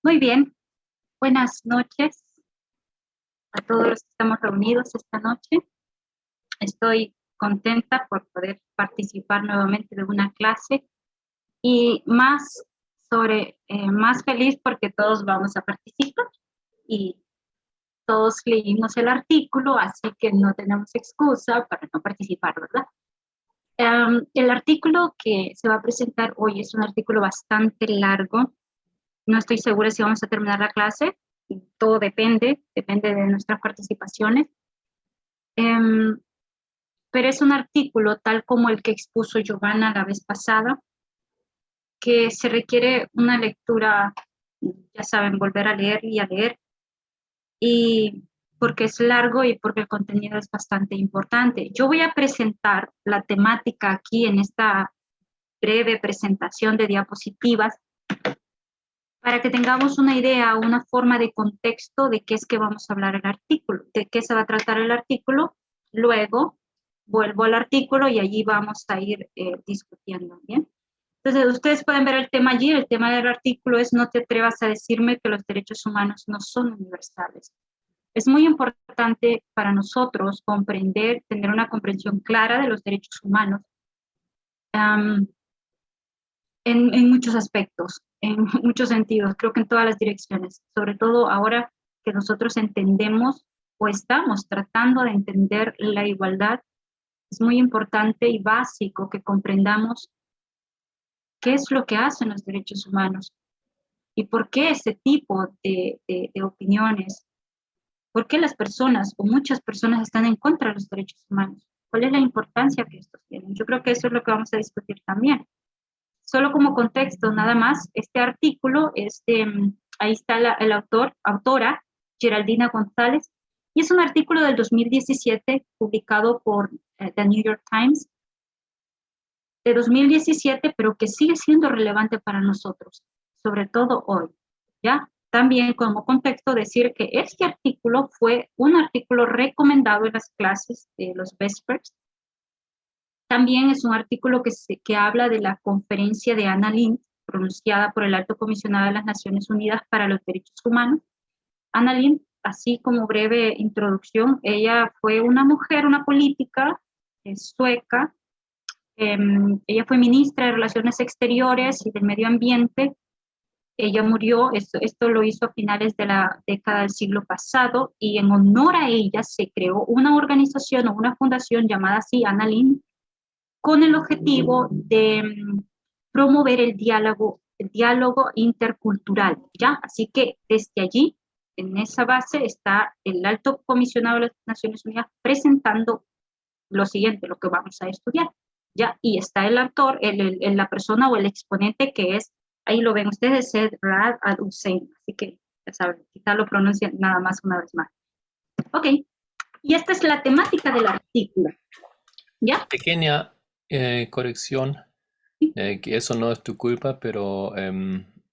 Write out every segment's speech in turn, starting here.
Muy bien, buenas noches a todos los que estamos reunidos esta noche. Estoy contenta por poder participar nuevamente de una clase y más feliz porque todos vamos a participar y todos leímos el artículo, así que no tenemos excusa para no participar, ¿verdad? El artículo que se va a presentar hoy es un artículo bastante largo. No estoy segura si vamos a terminar la clase. Todo depende de nuestras participaciones. Pero es un artículo tal como el que expuso Giovanna la vez pasada, que se requiere una lectura, ya saben, volver a leer, y porque es largo y porque el contenido es bastante importante. Yo voy a presentar la temática aquí en esta breve presentación de diapositivas para que tengamos una idea, una forma de contexto de qué es que vamos a hablar el artículo, de qué se va a tratar el artículo. Luego vuelvo al artículo y allí vamos a ir discutiendo, ¿bien? Entonces, ustedes pueden ver el tema allí. El tema del artículo es: no te atrevas a decirme que los derechos humanos no son universales. Es muy importante para nosotros comprender, tener una comprensión clara de los derechos humanos, en muchos aspectos, en muchos sentidos, creo que en todas las direcciones, sobre todo ahora que nosotros entendemos o estamos tratando de entender la igualdad. Es muy importante y básico que comprendamos qué es lo que hacen los derechos humanos y por qué ese tipo de opiniones, por qué las personas o muchas personas están en contra de los derechos humanos, cuál es la importancia que estos tienen. Yo creo que eso es lo que vamos a discutir también. Solo como contexto, nada más, este artículo, ahí está el autora, Geraldina González, y es un artículo del 2017 publicado por The New York Times, de 2017, pero que sigue siendo relevante para nosotros, sobre todo hoy, ¿ya? También como contexto decir que este artículo fue un artículo recomendado en las clases de los Vespers. También es un artículo que habla de la conferencia de Anna Lindh, pronunciada por el Alto Comisionado de las Naciones Unidas para los Derechos Humanos. Anna Lindh, así como breve introducción, ella fue una mujer, una política sueca. Ella fue ministra de Relaciones Exteriores y del Medio Ambiente. Ella murió, esto lo hizo a finales de la década del siglo pasado, y en honor a ella se creó una organización o una fundación llamada así, Anna Lindh, con el objetivo de promover el diálogo intercultural, ¿ya? Así que desde allí, en esa base, está el Alto Comisionado de las Naciones Unidas presentando lo siguiente, lo que vamos a estudiar, ¿ya? Y está el autor, la persona o el exponente que es, ahí lo ven ustedes, es Rad Al-Hussein, así que ya saben, quizá lo pronuncien nada más una vez más. Ok, y esta es la temática del artículo, ¿ya? Pequeña corrección, que eso no es tu culpa, pero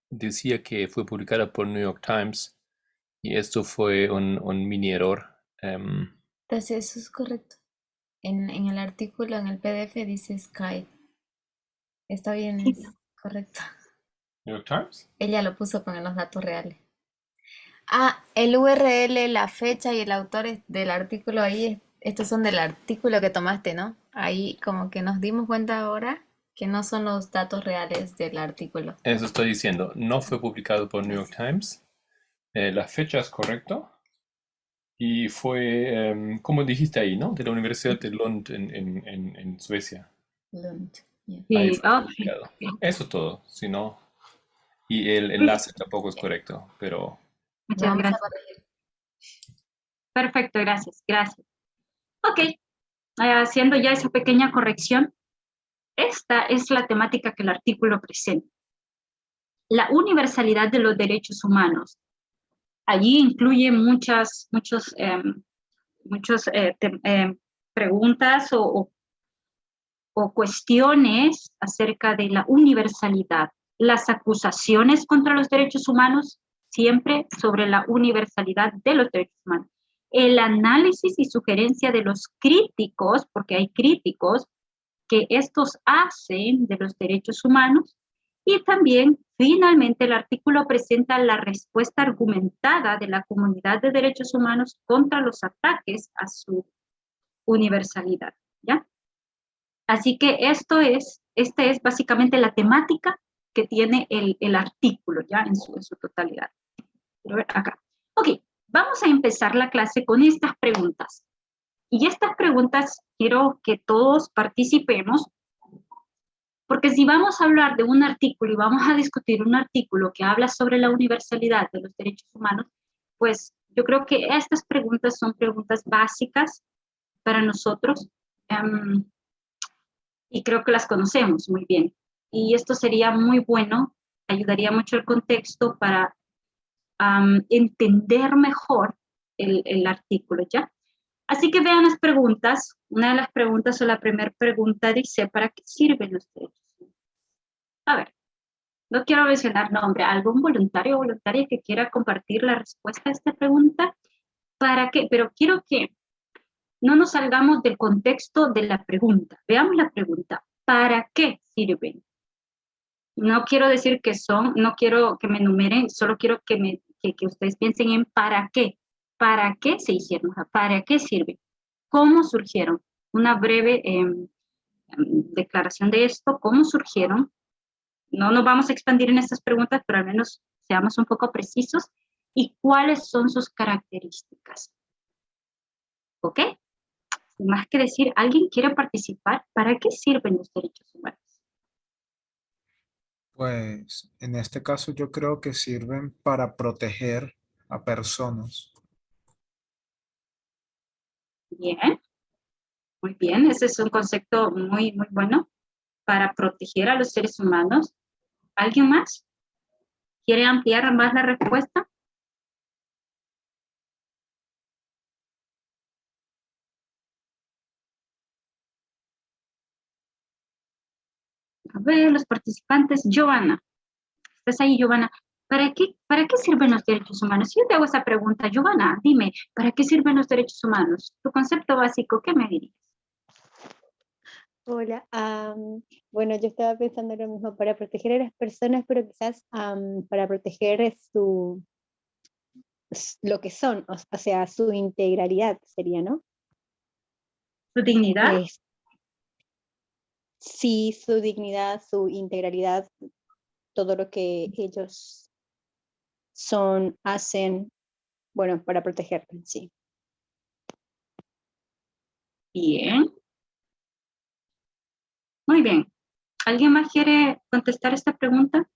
decía que fue publicada por New York Times y esto fue un mini error. Entonces eso es correcto. En el artículo, en el PDF dice Sky. Está bien, Sí. es correcto. ¿New York Times? Ella lo puso con los datos reales. Ah, el URL, la fecha y el autor del artículo ahí, estos son del artículo que tomaste, ¿no? Ahí como que nos dimos cuenta ahora que no son los datos reales del artículo. Eso estoy diciendo, no fue publicado por New York Times. La fecha es correcta y fue, como dijiste ahí, ¿no? De la Universidad de Lund en Suecia. Lund, yeah. Ahí Sí, fue publicado. Eso es todo, si no. Y el enlace tampoco es correcto, pero Lo muchas vamos a gracias. corregir. Perfecto, gracias, gracias. Ok, haciendo ya esa pequeña corrección, esta es la temática que el artículo presenta. La universalidad de los derechos humanos. Allí incluye muchas preguntas o cuestiones acerca de la universalidad. Las acusaciones contra los derechos humanos, siempre sobre la universalidad de los derechos humanos. El análisis y sugerencia de los críticos, porque hay críticos, que estos hacen de los derechos humanos, Y también, finalmente, el artículo presenta la respuesta argumentada de la comunidad de derechos humanos contra los ataques a su universalidad, ¿ya? Así que esta es básicamente la temática que tiene el artículo, ¿ya? En su totalidad. Quiero ver acá. Ok, vamos a empezar la clase con estas preguntas. Y estas preguntas quiero que todos participemos, porque si vamos a hablar de un artículo y vamos a discutir un artículo que habla sobre la universalidad de los derechos humanos, pues yo creo que estas preguntas son preguntas básicas para nosotros y creo que las conocemos muy bien. Y esto sería muy bueno, ayudaría mucho el contexto para entender mejor el artículo, ¿ya? Así que vean las preguntas. Una de las preguntas o la primera pregunta dice, ¿para qué sirven los derechos humanos? A ver, no quiero mencionar nombre, algún voluntario o voluntaria que quiera compartir la respuesta a esta pregunta. ¿Para qué? Pero quiero que no nos salgamos del contexto de la pregunta. Veamos la pregunta. ¿Para qué sirven? No quiero decir que son, no quiero que me enumeren, solo quiero que ustedes piensen en para qué se hicieron, para qué sirven, cómo surgieron. Una breve declaración de esto, cómo surgieron. No nos vamos a expandir en estas preguntas, pero al menos seamos un poco precisos y cuáles son sus características. ¿Ok? Sin más que decir, ¿alguien quiere participar? ¿Para qué sirven los derechos humanos? Pues en este caso yo creo que sirven para proteger a personas. Bien, muy bien. Ese es un concepto muy, muy bueno para proteger a los seres humanos. ¿Alguien más? ¿Quiere ampliar más la respuesta? A ver, los participantes. Giovanna, ¿estás ahí, Giovanna? ¿Para qué sirven los derechos humanos? Si yo te hago esa pregunta, Giovanna, dime, ¿para qué sirven los derechos humanos? Tu concepto básico, ¿qué me dirías? Hola, bueno, yo estaba pensando lo mismo, para proteger a las personas, pero quizás para proteger lo que son, o sea, su integralidad sería, ¿no? ¿Tu dignidad? Sí, su dignidad, su integralidad, todo lo que ellos son, hacen, bueno, para protegerlo, sí. Bien. Muy bien. ¿Alguien más quiere contestar esta pregunta?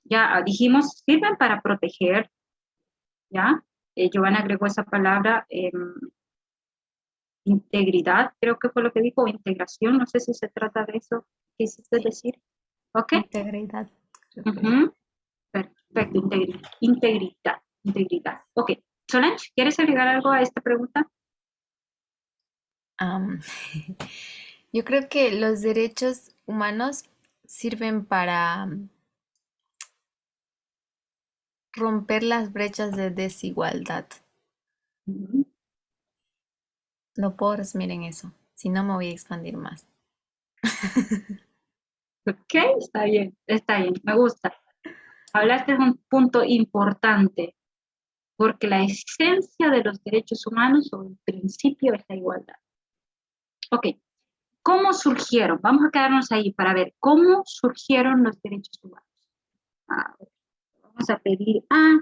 Ya dijimos, sirven para proteger, ¿ya? Giovanna agregó esa palabra, integridad, creo que fue lo que dijo, o integración, no sé si se trata de eso, ¿qué hiciste Sí. decir? ¿Ok? Integridad. Ujú. Perfecto, integridad. Ok. Solange, ¿quieres agregar algo a esta pregunta? Am, yo creo que los derechos humanos sirven para romper las brechas de desigualdad. Ujú. No puedo resumir en eso, si no me voy a expandir más. Ok, está bien, me gusta. Hablaste de un punto importante, porque la esencia de los derechos humanos o el principio es la igualdad. Ok, ¿cómo surgieron? Vamos a quedarnos ahí para ver cómo surgieron los derechos humanos. A ver, vamos a pedir a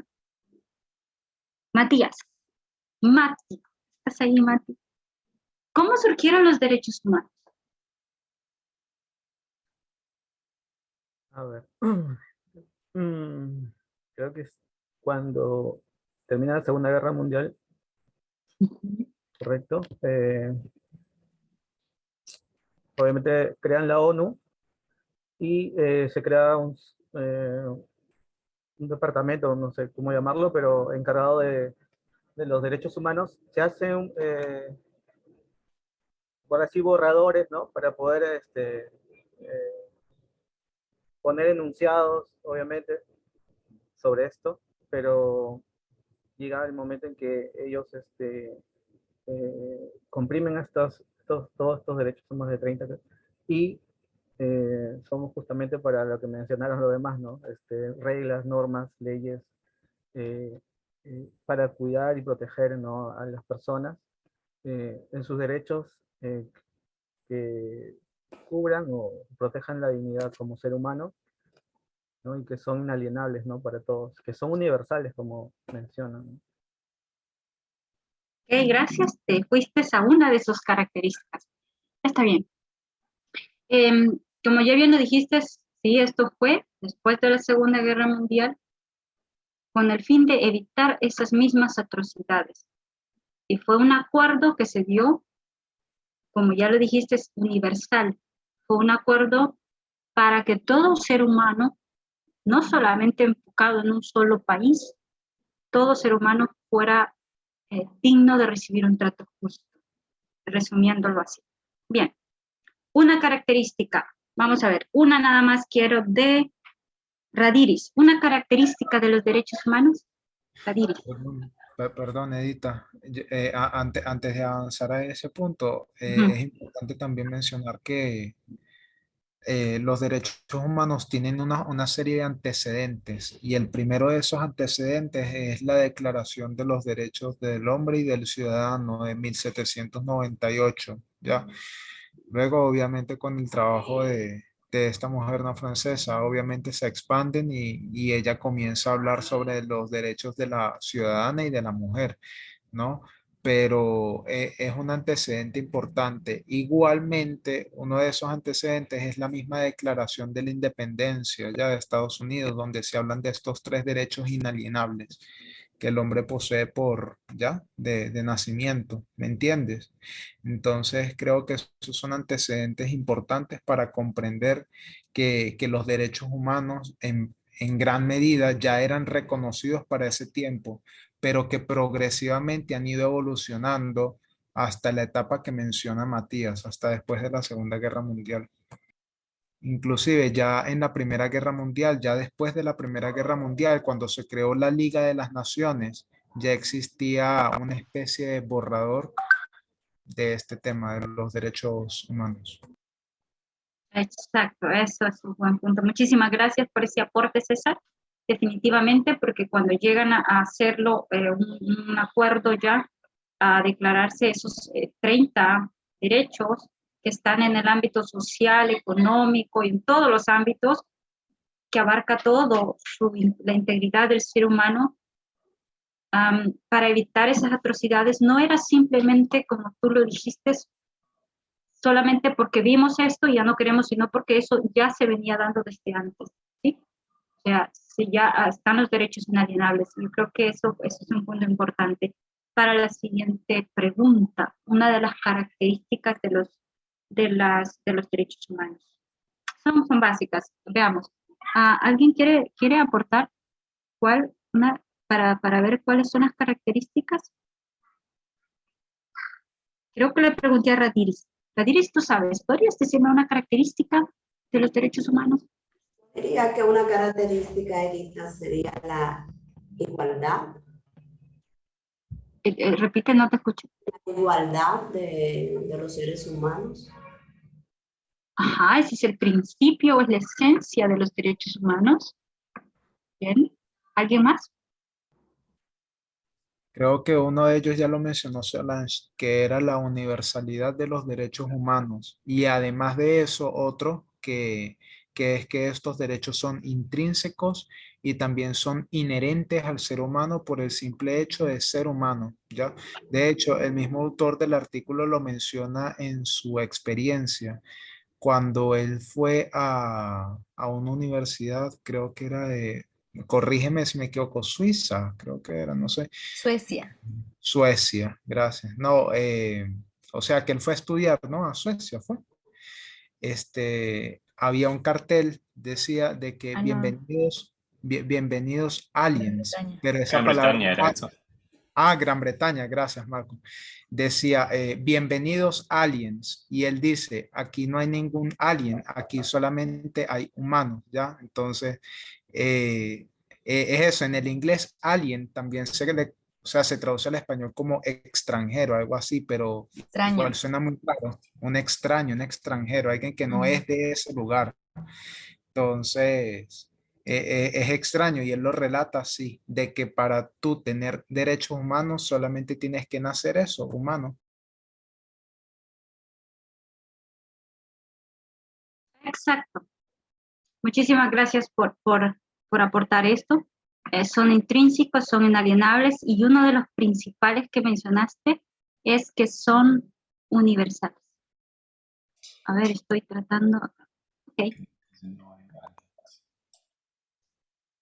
Matías. Mati, ¿estás ahí, Mati? ¿Cómo surgieron los derechos humanos? A ver, mm, creo que es cuando termina la Segunda Guerra Mundial, Ujú. ¿correcto? Obviamente crean la ONU y se crea un departamento, no sé cómo llamarlo, pero encargado de los derechos humanos. Se hacen, por así, borradores, ¿no? Para poder poner enunciados, obviamente, sobre esto, pero llega el momento en que ellos comprimen todos estos derechos, son más de 30, y somos justamente para lo que mencionaron los demás, ¿no? Reglas, normas, leyes, eh, para cuidar y proteger, ¿no?, a las personas en sus derechos, que cubran o protejan la dignidad como ser humano, ¿no? Y que son inalienables, ¿no?, para todos, que son universales, como mencionan, ¿no? Ok, gracias. Te fuiste a una de sus características. Está bien. Como ya bien lo dijiste, sí, esto fue después de la Segunda Guerra Mundial con el fin de evitar esas mismas atrocidades. Y fue un acuerdo que se dio, como ya lo dijiste, es universal. Fue un acuerdo para que todo ser humano, no solamente enfocado en un solo país, todo ser humano fuera digno de recibir un trato justo, resumiéndolo así. Bien, una característica, vamos a ver, una nada más quiero de Radiris, una característica de los derechos humanos. Radiris. Perdón, Edita. Antes de avanzar a ese punto, Ujú. es importante también mencionar que los derechos humanos tienen una serie de antecedentes y el primero de esos antecedentes es la Declaración de los Derechos del Hombre y del Ciudadano de 1798, ¿ya? Luego, obviamente, con el trabajo de esta mujer no francesa, obviamente se expanden y ella comienza a hablar sobre los derechos de la ciudadana y de la mujer, ¿no? Pero es un antecedente importante. Igualmente, uno de esos antecedentes es la misma Declaración de la Independencia ya de Estados Unidos, donde se hablan de estos tres derechos inalienables que el hombre posee por ya de nacimiento, ¿me entiendes? Entonces, creo que esos son antecedentes importantes para comprender que los derechos humanos en gran medida ya eran reconocidos para ese tiempo, pero que progresivamente han ido evolucionando hasta la etapa que menciona Matías, hasta después de la Segunda Guerra Mundial. Inclusive ya en la Primera Guerra Mundial, ya después de la Primera Guerra Mundial, cuando se creó la Liga de las Naciones, ya existía una especie de borrador de este tema de los derechos humanos. Exacto, eso es un buen punto. Muchísimas gracias por ese aporte, César. Definitivamente, porque cuando llegan a hacerlo un acuerdo ya, a declararse esos 30 derechos que están en el ámbito social, económico y en todos los ámbitos, que abarca todo, la integridad del ser humano, para evitar esas atrocidades, no era simplemente, como tú lo dijiste, solamente porque vimos esto y ya no queremos, sino porque eso ya se venía dando desde antes, ¿sí? O sea, si ya están los derechos inalienables. Yo creo que eso es un punto importante. Para la siguiente pregunta, una de las características de los derechos humanos. Son básicas, veamos. ¿Alguien quiere aportar para ver cuáles son las características? Creo que le pregunté a Radiris. Radiris, tú sabes, ¿podrías decirme una característica de los derechos humanos? Diría que una característica ética sería la igualdad. Repite, no te escucho. La igualdad de los seres humanos. Ajá, ese es el principio o es la esencia de los derechos humanos. Bien. ¿Alguien más? Creo que uno de ellos ya lo mencionó Solange, que era la universalidad de los derechos humanos. Y además de eso, otro que es que estos derechos son intrínsecos y también son inherentes al ser humano por el simple hecho de ser humano, ¿ya? De hecho, el mismo autor del artículo lo menciona en su experiencia cuando él fue a una universidad, creo que era de, corrígeme si me equivoco, Suiza, creo que era, no sé. Suecia. Suecia, gracias. No, o sea que él fue a estudiar, ¿no? A Suecia fue. Había un cartel, decía de que Ah, no, bienvenidos, bienvenidos Gran aliens, Bretaña. pero esa Gran palabra, Bretaña era eso. Gran Bretaña, gracias, Marco. Decía, bienvenidos aliens. Y él dice, aquí no hay ningún alien, aquí solamente hay humanos, ¿ya? Entonces, es eso, en el inglés alien también o sea, se traduce al español como extranjero, algo así, pero Extraño. igual suena muy claro. Un extraño, un extranjero, alguien que no es de ese lugar. Entonces, es extraño y él lo relata así, de que para tú tener derechos humanos solamente tienes que nacer eso, humano. Exacto. Muchísimas gracias por aportar esto. Son intrínsecos, son inalienables y uno de los principales que mencionaste es que son universales. A ver, estoy tratando. Ok,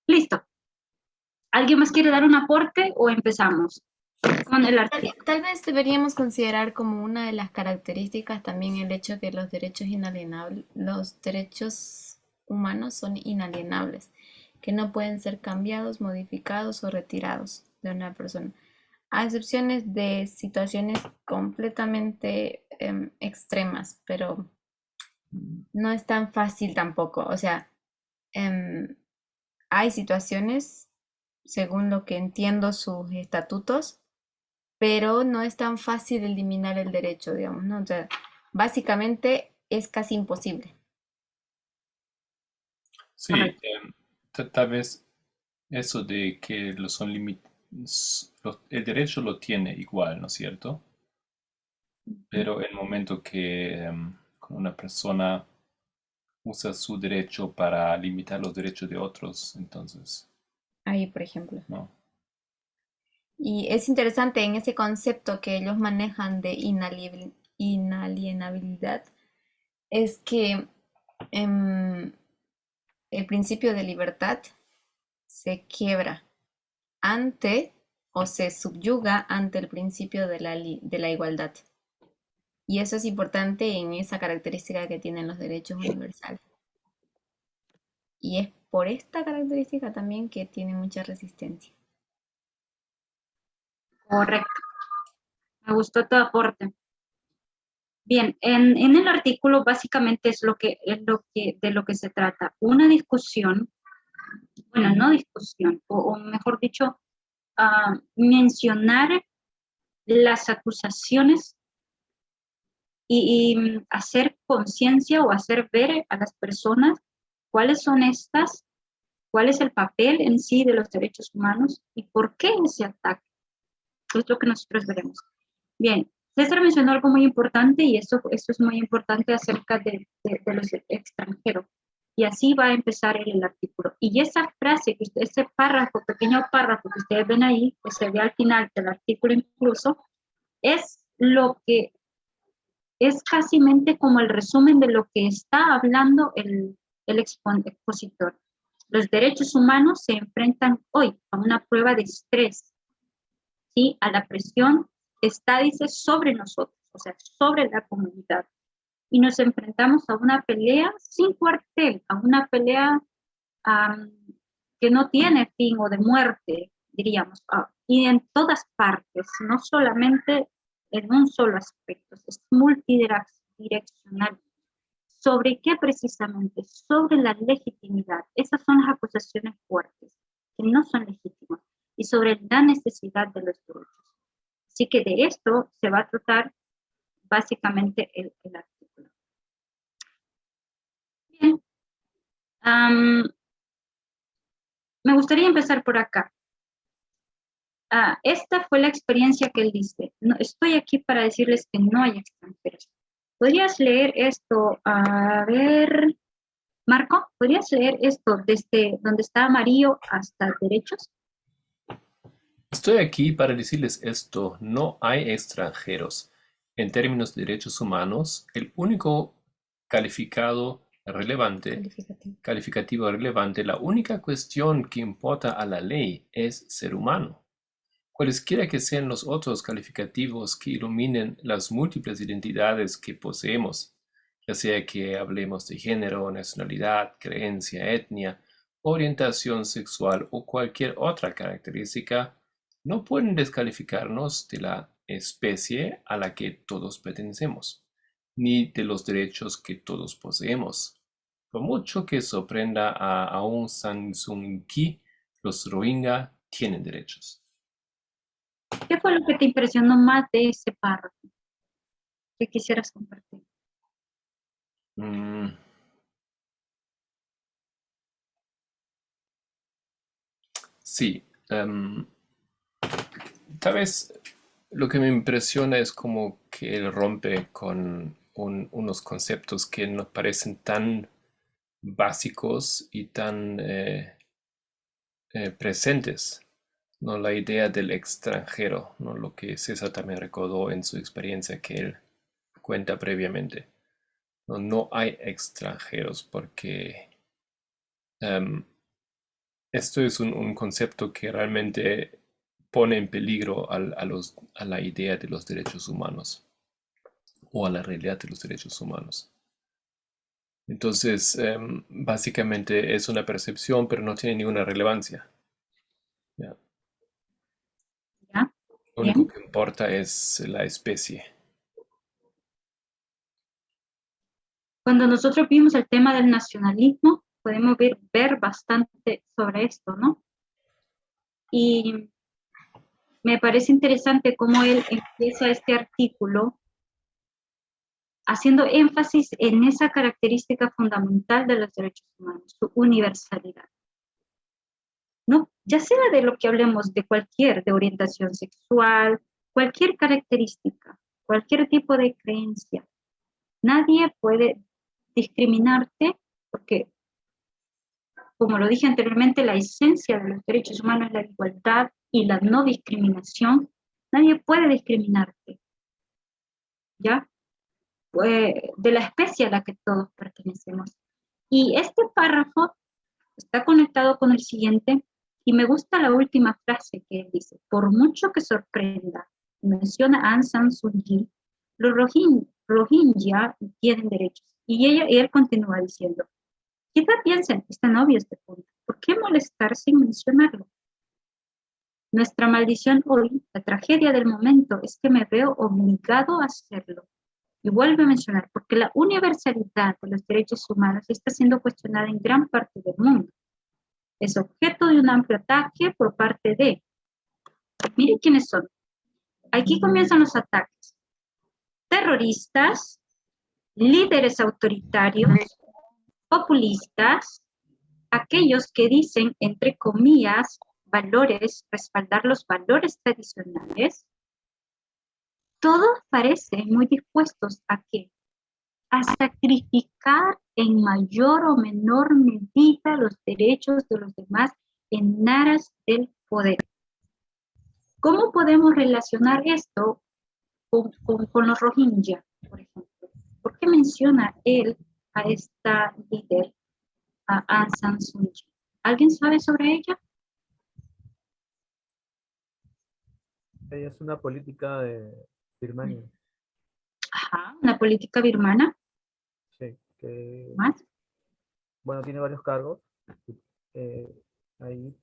listo. ¿Alguien más quiere dar un aporte o empezamos con el artículo? Tal vez deberíamos considerar como una de las características también el hecho de que los derechos inalienables, los derechos humanos son inalienables, que no pueden ser cambiados, modificados o retirados de una persona, a excepciones de situaciones completamente extremas, pero no es tan fácil tampoco. O sea, hay situaciones, según lo que entiendo sus estatutos, pero no es tan fácil eliminar el derecho, digamos, ¿no? O sea, básicamente es casi imposible. Sí, Correcto. tal vez eso de que el derecho lo tiene igual, ¿no es cierto? Pero el momento que una persona usa su derecho para limitar los derechos de otros, entonces, Ahí, por ejemplo. no. Y es interesante en ese concepto que ellos manejan de inalienabilidad, es que em, el principio de libertad se quiebra ante o se subyuga ante el principio de la igualdad. Y eso es importante en esa característica que tienen los derechos universales. Y es por esta característica también que tiene mucha resistencia. Correcto. Me gustó tu aporte. Bien, en el artículo básicamente de lo que se trata. Una discusión, bueno, no discusión, o mejor dicho, mencionar las acusaciones y hacer conciencia o hacer ver a las personas cuáles son estas, cuál es el papel en sí de los derechos humanos y por qué ese ataque. Es lo que nosotros veremos. Bien, César mencionó algo muy importante y eso es muy importante acerca de los extranjeros. Y así va a empezar el artículo. Y esa frase, ese párrafo, pequeño párrafo que ustedes ven ahí, que se ve al final del artículo incluso, es lo que es casi como el resumen de lo que está hablando el expositor. Los derechos humanos se enfrentan hoy a una prueba de estrés, ¿sí? A la presión está, dice, sobre nosotros, o sea, sobre la comunidad. Y nos enfrentamos a una pelea sin cuartel, a una pelea que no tiene fin o de muerte, diríamos, y en todas partes, no solamente en un solo aspecto, es multidireccional. ¿Sobre qué precisamente? Sobre la legitimidad. Esas son las acusaciones fuertes, que no son legítimas, y sobre la necesidad de los derechos. Así que de esto se va a tratar básicamente el artículo. Bien. Me gustaría empezar por acá. Esta fue la experiencia que él dice. No, estoy aquí para decirles que no hay extranjeros. ¿Podrías leer esto? A ver, Marco, ¿podrías leer esto desde donde está amarillo hasta derechos? Estoy aquí para decirles esto, no hay extranjeros. En términos de derechos humanos, el único calificativo relevante, la única cuestión que importa a la ley es ser humano. Cualesquiera que sean los otros calificativos que iluminen las múltiples identidades que poseemos, ya sea que hablemos de género, nacionalidad, creencia, etnia, orientación sexual o cualquier otra característica, no pueden descalificarnos de la especie a la que todos pertenecemos, ni de los derechos que todos poseemos. Por mucho que sorprenda a Aung San Suu Kyi, los Rohingya tienen derechos. ¿Qué fue lo que te impresionó más de ese párrafo que quisieras compartir? Mm, sí, tal vez lo que me impresiona es como que él rompe con unos conceptos que nos parecen tan básicos y tan presentes, ¿no? La idea del extranjero, ¿no? Lo que César también recordó en su experiencia que él cuenta previamente. No, no hay extranjeros porque esto es un concepto que realmente pone en peligro a la idea de los derechos humanos o a la realidad de los derechos humanos. Entonces, básicamente es una percepción, pero no tiene ninguna relevancia. ¿Ya? ¿Ya? Lo único Bien. que importa es la especie. Cuando nosotros vimos el tema del nacionalismo, podemos ver bastante sobre esto, ¿no? Y me parece interesante cómo él empieza este artículo haciendo énfasis en esa característica fundamental de los derechos humanos, su universalidad. ¿No? Ya sea de lo que hablemos de orientación sexual, cualquier característica, cualquier tipo de creencia, nadie puede discriminarte porque, como lo dije anteriormente, la esencia de los derechos humanos es la igualdad y la no discriminación. Nadie puede discriminarte, ¿ya? De la especie a la que todos pertenecemos. Y este párrafo está conectado con el siguiente y me gusta la última frase que él dice: por mucho que sorprenda, menciona a Aung San Suu Kyi, los Rohingya tienen derechos. Y él continúa diciendo: quizá piensen, están obvios este punto, ¿por qué molestar sin mencionarlo? Nuestra maldición hoy, la tragedia del momento, es que me veo obligado a hacerlo. Y vuelve a mencionar, porque la universalidad de los derechos humanos está siendo cuestionada en gran parte del mundo. Es objeto de un amplio ataque por parte de... Miren quiénes son. Aquí comienzan los ataques. Terroristas, líderes autoritarios, populistas, aquellos que dicen, entre comillas, valores, respaldar los valores tradicionales. Todos parecen muy dispuestos a qué? A sacrificar en mayor o menor medida los derechos de los demás en aras del poder. ¿Cómo podemos relacionar esto con los Rohingya, por ejemplo? ¿Por qué menciona él a esta líder, a Aung San Suu Kyi? ¿Alguien sabe sobre ella? Ella es una política de Birmania, Ajá, una política birmana, sí, que, más. bueno, tiene varios cargos eh, ahí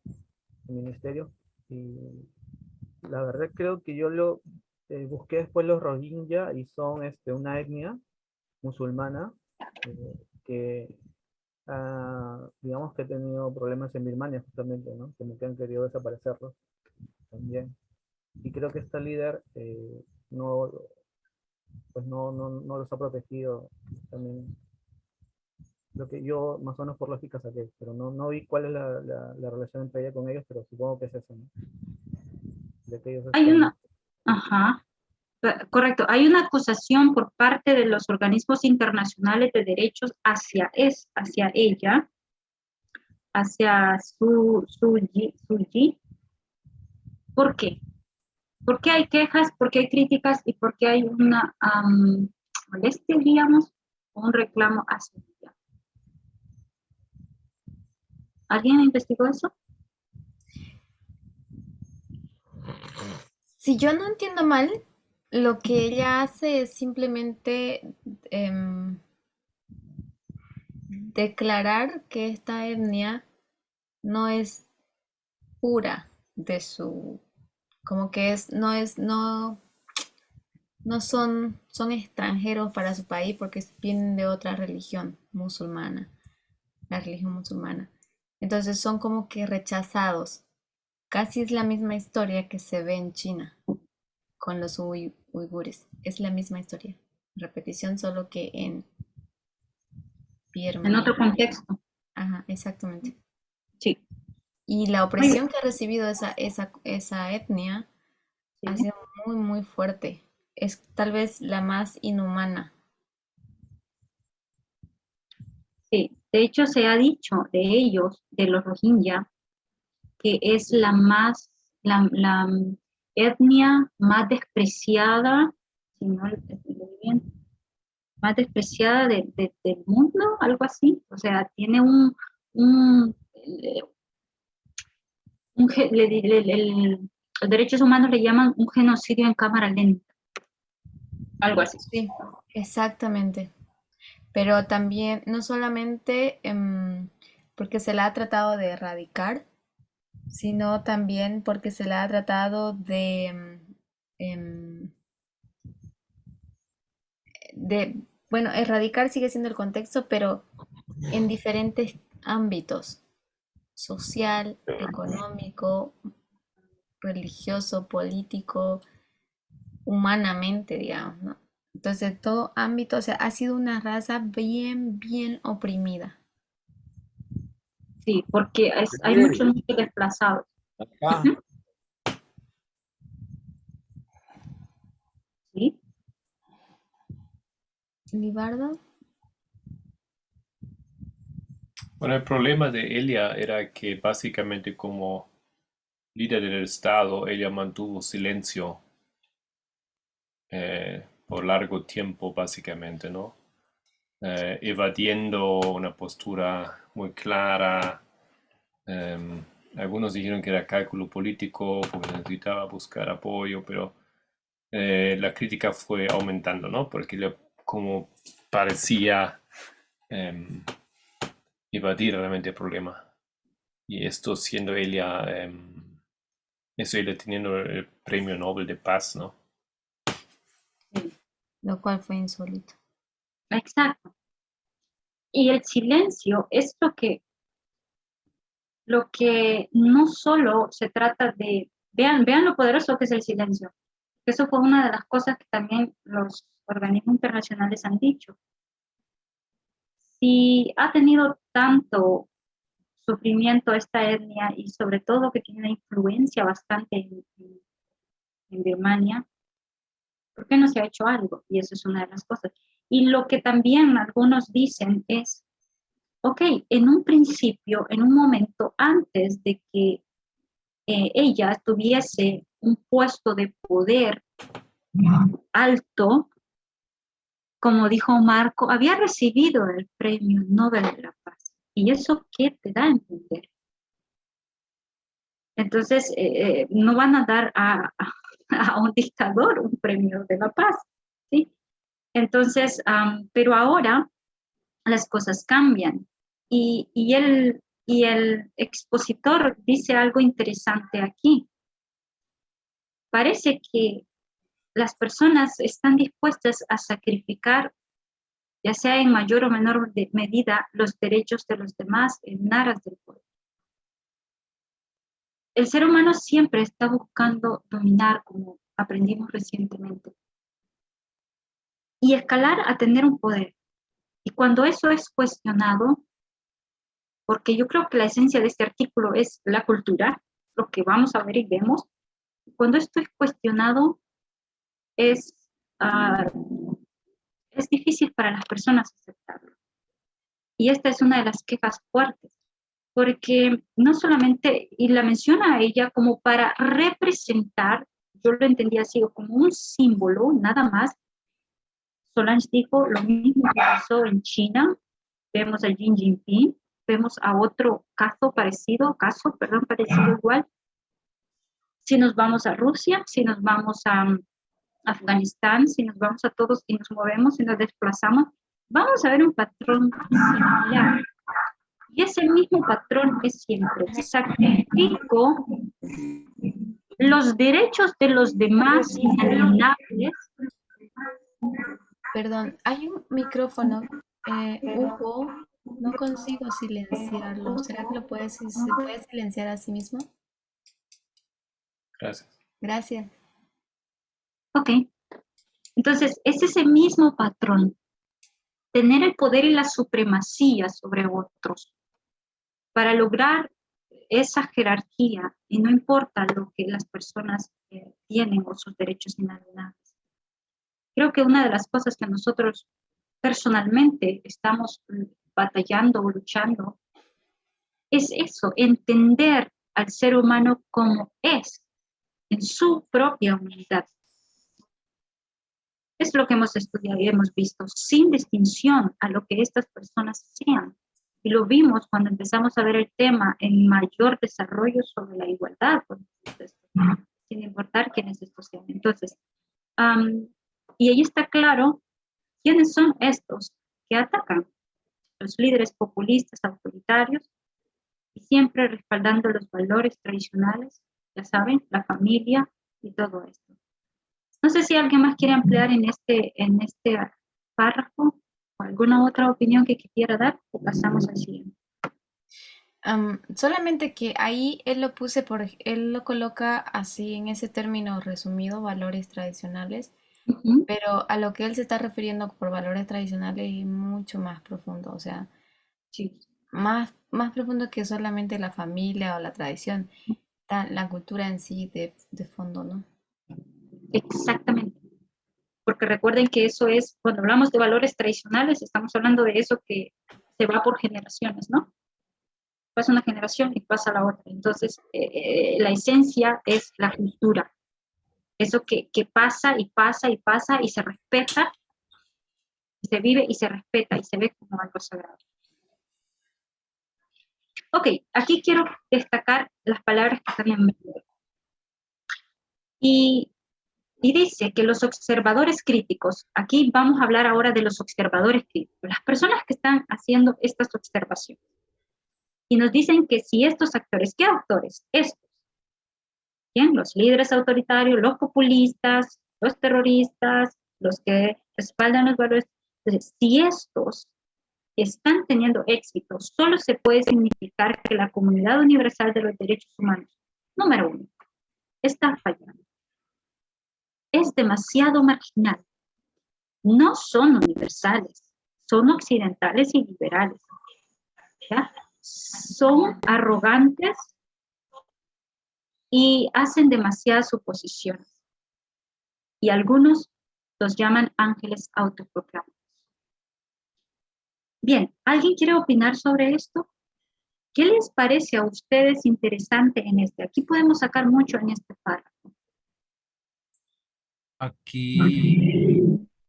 en el ministerio. Y la verdad creo que yo lo busqué después los Rohingya y son una etnia musulmana que digamos que ha tenido problemas en Birmania justamente, ¿no? Como que han querido desaparecerlos también. Y creo que esta líder no, pues no los ha protegido también. Lo que yo más o menos por lógica saqué, pero no vi cuál es la relación entre ella con ellos, pero supongo que es eso, ¿no? De que ellos Hay están... una, ajá, correcto, hay una acusación por parte de los organismos internacionales de derechos hacia ella, hacia Suu Kyi. ¿Por qué? ¿Por qué hay quejas? ¿Por qué hay críticas? ¿Y por qué hay una molestia, digamos, o un reclamo hacia ella? ¿Alguien investigó eso? Si yo no entiendo mal, lo que ella hace es simplemente declarar que esta etnia no es pura de su, como que no son extranjeros para su país porque vienen de otra religión musulmana, la religión musulmana. Entonces son como que rechazados. casi es la misma historia que se ve en China con los uigures. Es la misma historia. Repetición, solo que en En otro Birmania. contexto. Ajá, exactamente. Sí. Y la Muy opresión que ha recibido esa etnia ha Sí. sido muy, muy fuerte. Es tal vez la más inhumana. Sí. De hecho, se ha dicho de ellos, de los Rohingya, que es la etnia más despreciada, si no lo digo bien, más despreciada del mundo, algo así. O sea, tiene los derechos humanos le llaman un genocidio en cámara lenta, algo así. Sí, exactamente. Pero también, no solamente porque se la ha tratado de erradicar, sino también porque se la ha tratado em, bueno, erradicar sigue siendo el contexto, pero en diferentes ámbitos, social, económico, religioso, político, humanamente, digamos, ¿no? Entonces, en todo ámbito, o sea, ha sido una raza bien, bien oprimida. Sí, porque hay muchos desplazados. Acá. ¿Sí? ¿Libardo? Bueno, el problema de ella era que básicamente como líder del Estado, ella mantuvo silencio por largo tiempo, básicamente, ¿no? Evadiendo una postura muy clara. Em, Algunos dijeron que era cálculo político porque necesitaba buscar apoyo, pero la crítica fue aumentando, ¿no? Porque como parecía em, evadir realmente el problema. Y esto siendo ella, eso ella teniendo el premio Nobel de Paz, ¿no? Sí, Lo cual fue insólito. exacto. Y el silencio es lo que no solo se trata de, vean lo poderoso que es el silencio. Eso fue una de las cosas que también los organismos internacionales han dicho. Si ha tenido tanto sufrimiento esta etnia y sobre todo que tiene una influencia bastante en Birmania, ¿por qué no se ha hecho algo? Y eso es una de las cosas. Y lo que también algunos dicen es, ok, en un principio, en un momento antes de que ella tuviese un puesto de poder alto, como dijo Marco, había recibido el premio Nobel de la Paz. ¿Y eso qué te da a entender? Entonces, no van a dar a un dictador un premio de la paz, ¿sí? Entonces, pero ahora las cosas cambian. Y el expositor dice algo interesante aquí. Parece que las personas están dispuestas a sacrificar, ya sea en mayor o menor medida, los derechos de los demás en aras del poder. El ser humano siempre está buscando dominar, como aprendimos recientemente, y escalar a tener un poder. Y cuando eso es cuestionado, porque yo creo que la esencia de este artículo es la cultura, lo que vamos a ver y vemos, cuando esto es cuestionado, es, uh, es difícil para las personas aceptarlo. Y esta es una de las quejas fuertes, porque no solamente, y la menciona a ella como para representar, yo lo entendía así, como un símbolo, nada más. Solange dijo lo mismo que pasó en China, vemos a Xi Jinping, vemos a otro parecido igual. Si nos vamos a Rusia, si nos vamos a Afganistán, si nos vamos a todos y nos movemos y nos desplazamos, vamos a ver un patrón similar. Y ese mismo patrón es siempre, sacrifico los derechos de los demás inalienables. Perdón, hay un micrófono, Hugo, no consigo silenciarlo. ¿Será que se puede silenciar a sí mismo? Gracias. Gracias. Ok. Entonces, es ese mismo patrón. Tener el poder y la supremacía sobre otros para lograr esa jerarquía, y no importa lo que las personas tienen o sus derechos inalienables. Creo que una de las cosas que nosotros personalmente estamos batallando o luchando es eso, entender al ser humano como es, en su propia humanidad. Es lo que hemos estudiado y hemos visto, sin distinción a lo que estas personas sean. Y lo vimos cuando empezamos a ver el tema en mayor desarrollo sobre la igualdad, sin importar quiénes estos sean. Entonces, y ahí está claro quiénes son estos que atacan, los líderes populistas, autoritarios, y siempre respaldando los valores tradicionales, ya saben, la familia y todo esto. No sé si alguien más quiere ampliar en este párrafo o alguna otra opinión que quisiera dar, o pasamos al siguiente. Solamente que ahí él lo coloca así en ese término resumido, valores tradicionales, pero a lo que él se está refiriendo por valores tradicionales es mucho más profundo, o sea, Sí, más profundo que solamente la familia o la tradición, la cultura en sí de fondo, ¿no? exactamente. Porque recuerden que eso es, cuando hablamos de valores tradicionales, estamos hablando de eso que se va por generaciones, ¿no? Pasa una generación y pasa la otra. Entonces, la esencia es la cultura. Eso que pasa y pasa y pasa y se respeta, y se vive y se respeta y se ve como algo sagrado. Ok, aquí quiero destacar las palabras que están en medio. Y dice que los observadores críticos, aquí vamos a hablar ahora de los observadores críticos, las personas que están haciendo estas observaciones. Y nos dicen que si estos actores, ¿qué actores? Estos. ¿Quién? Los líderes autoritarios, los populistas, los terroristas, los que respaldan los valores. Entonces, si estos están teniendo éxito, solo se puede significar que la comunidad universal de los derechos humanos, número uno, está fallando. Es demasiado marginal. No son universales, son occidentales y liberales. ¿Ya? Son arrogantes y hacen demasiadas suposiciones. Y algunos los llaman ángeles autoproclamados. Bien, ¿alguien quiere opinar sobre esto? ¿Qué les parece a ustedes interesante en este? Aquí podemos sacar mucho en este párrafo. Aquí,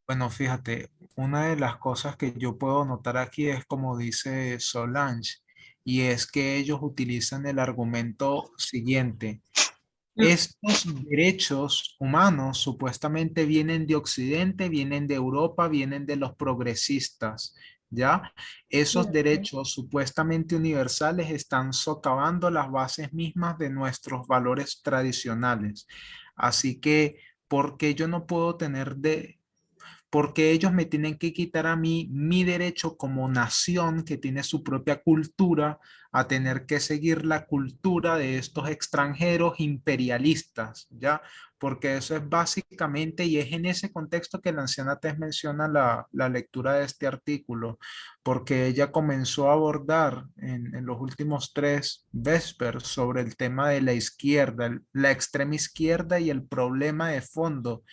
bueno, fíjate, una de las cosas que yo puedo notar aquí es como dice Solange, y es que ellos utilizan el argumento siguiente. Estos derechos humanos supuestamente vienen de Occidente, vienen de Europa, vienen de los progresistas, ¿ya? Esos derechos supuestamente universales están socavando las bases mismas de nuestros valores tradicionales. Así que, ¿por qué yo no puedo tener porque ellos me tienen que quitar a mí mi derecho como nación que tiene su propia cultura a tener que seguir la cultura de estos extranjeros imperialistas, ¿ya? Porque eso es básicamente, y es en ese contexto que la anciana Tess menciona la lectura de este artículo, porque ella comenzó a abordar en los últimos 3 vespers sobre el tema de la izquierda, la extrema izquierda y el problema de fondo,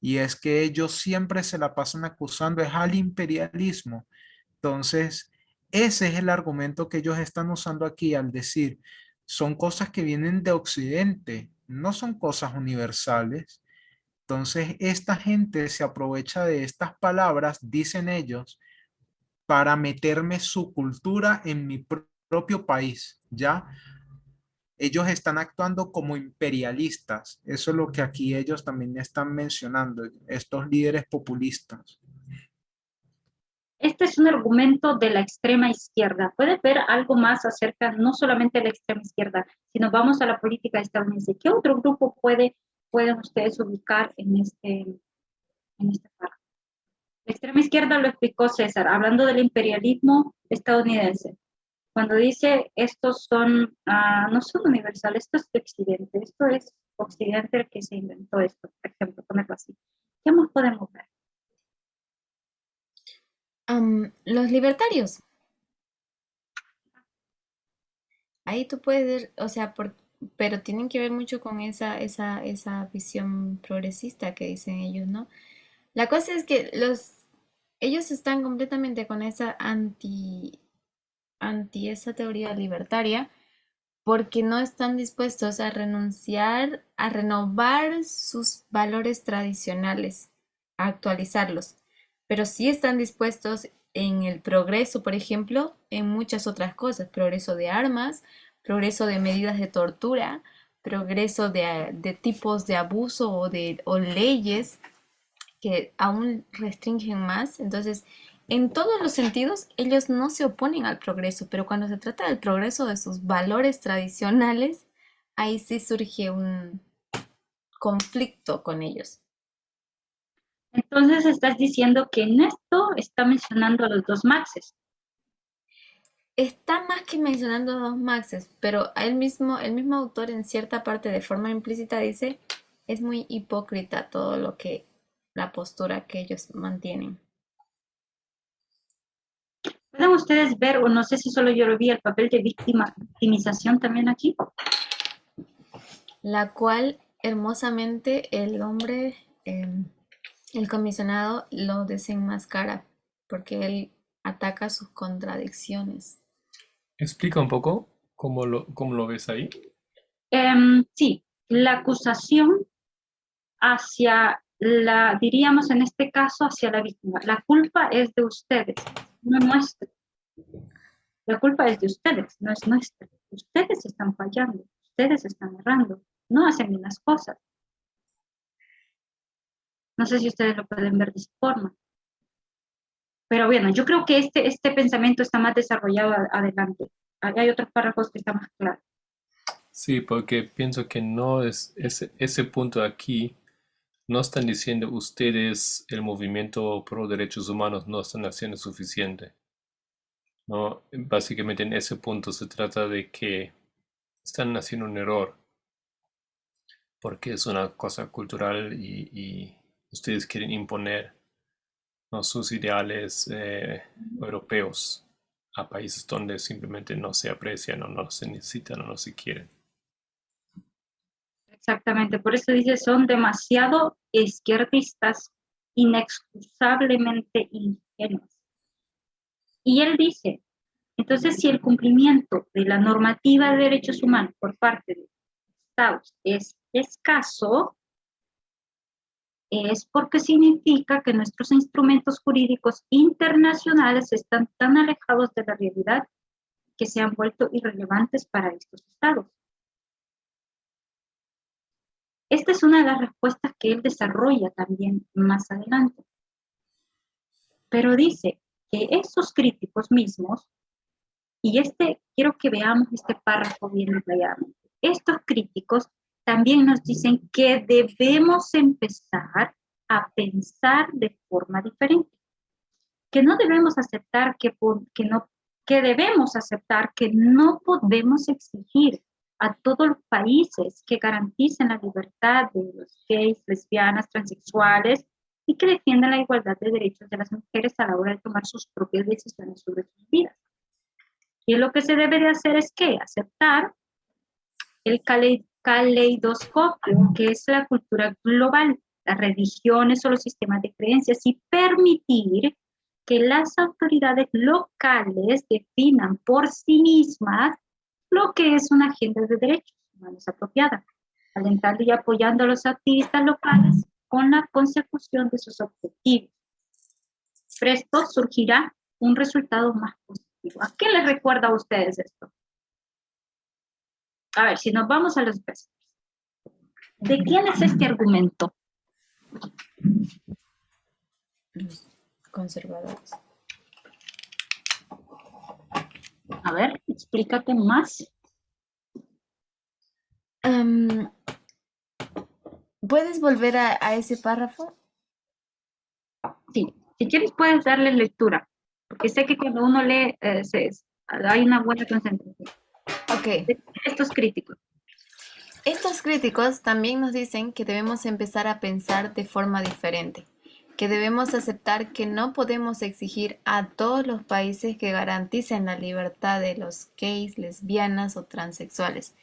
y es que ellos siempre se la pasan acusando es al imperialismo. Entonces, ese es el argumento que ellos están usando aquí al decir, son cosas que vienen de Occidente, no son cosas universales. Entonces, esta gente se aprovecha de estas palabras, dicen ellos, para meterme su cultura en mi propio país, ¿ya? Ellos están actuando como imperialistas. Eso es lo que aquí ellos también están mencionando, estos líderes populistas. Este es un argumento de la extrema izquierda. ¿Puede ver algo más acerca, no solamente de la extrema izquierda, sino vamos a la política estadounidense? ¿Qué otro grupo pueden ustedes ubicar en este párrafo? La extrema izquierda lo explicó César, hablando del imperialismo estadounidense. Cuando dice estos son, no son universales, esto es de Occidente, esto es Occidente el que se inventó esto, por ejemplo, ponerlo así. ¿Qué más podemos ver? Los libertarios. Ahí tú puedes ver, o sea, pero tienen que ver mucho con esa visión progresista que dicen ellos, ¿no? La cosa es que ellos están completamente con esa anti esa teoría libertaria porque no están dispuestos a renunciar a renovar sus valores tradicionales, a actualizarlos, pero sí están dispuestos en el progreso, por ejemplo, en muchas otras cosas, progreso de armas, progreso de medidas de tortura, progreso de tipos de abuso o leyes que aún restringen más. Entonces, en todos los sentidos, ellos no se oponen al progreso, pero cuando se trata del progreso de sus valores tradicionales, ahí sí surge un conflicto con ellos. Entonces estás diciendo que en esto está mencionando a los dos Maxes. Está más que mencionando dos Maxes, pero el mismo autor en cierta parte de forma implícita dice, es muy hipócrita todo la postura que ellos mantienen. ¿Pueden ustedes ver, o no sé si solo yo lo vi, el papel de victimización también aquí? La cual hermosamente el hombre, el comisionado, lo desenmascara, porque él ataca sus contradicciones. Explica un poco cómo lo ves ahí. Sí, la acusación hacia diríamos en este caso, hacia la víctima. La culpa es de ustedes, no nuestra. La culpa es de ustedes, no es nuestra. Ustedes están fallando, ustedes están errando, no hacen bien las cosas. No sé si ustedes lo pueden ver de esa forma. Pero bueno, yo creo que este pensamiento está más desarrollado adelante. Hay otros párrafos que están más claros. Sí, porque pienso que no es ese punto aquí, no están diciendo ustedes, el movimiento pro derechos humanos, no están haciendo suficiente. No, básicamente en ese punto se trata de que están haciendo un error, porque es una cosa cultural y ustedes quieren imponer, ¿no?, sus ideales europeos a países donde simplemente no se aprecian o no se necesitan o no se quieren. Exactamente, por eso dice, son demasiado izquierdistas, inexcusablemente ingenuos. Y él dice, entonces si el cumplimiento de la normativa de derechos humanos por parte de Estados es escaso, es porque significa que nuestros instrumentos jurídicos internacionales están tan alejados de la realidad que se han vuelto irrelevantes para estos estados. Esta es una de las respuestas que él desarrolla también más adelante. Pero dice que esos críticos mismos, y quiero que veamos este párrafo bien detalladamente, estos críticos también nos dicen que debemos empezar a pensar de forma diferente, que no debemos aceptar que debemos aceptar que no podemos exigir a todos los países que garanticen la libertad de los gays, lesbianas, transexuales y que defiendan la igualdad de derechos de las mujeres a la hora de tomar sus propias decisiones sobre sus vidas. Y lo que se debe de hacer es que aceptar el caleidoscopio, que es la cultura global, las religiones o los sistemas de creencias, y permitir que las autoridades locales definan por sí mismas lo que es una agenda de derechos humanos apropiada, alentando y apoyando a los activistas locales con la consecución de sus objetivos. Presto surgirá un resultado más positivo. ¿A qué les recuerda a ustedes esto? A ver, si nos vamos a los versos. ¿De quién es este argumento? Los conservadores. A ver, explícate más. ¿Puedes volver a ese párrafo? Sí, si quieres puedes darle lectura, porque sé que cuando uno lee hay una buena concentración. Ok. Estos críticos. Estos críticos también nos dicen que debemos empezar a pensar de forma diferente, que debemos aceptar que no podemos exigir a todos los países que garanticen la libertad de los gays, lesbianas o transexuales,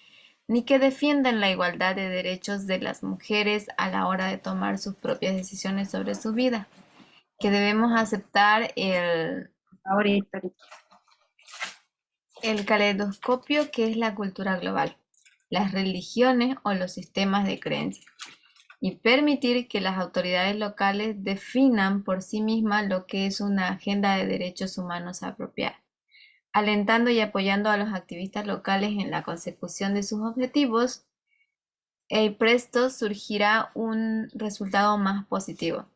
ni que defiendan la igualdad de derechos de las mujeres a la hora de tomar sus propias decisiones sobre su vida, que debemos aceptar Ahorita. el caleidoscopio que es la cultura global, las religiones o los sistemas de creencias, y permitir que las autoridades locales definan por sí mismas lo que es una agenda de derechos humanos apropiada, alentando y apoyando a los activistas locales en la consecución de sus objetivos, y presto surgirá un resultado más positivo.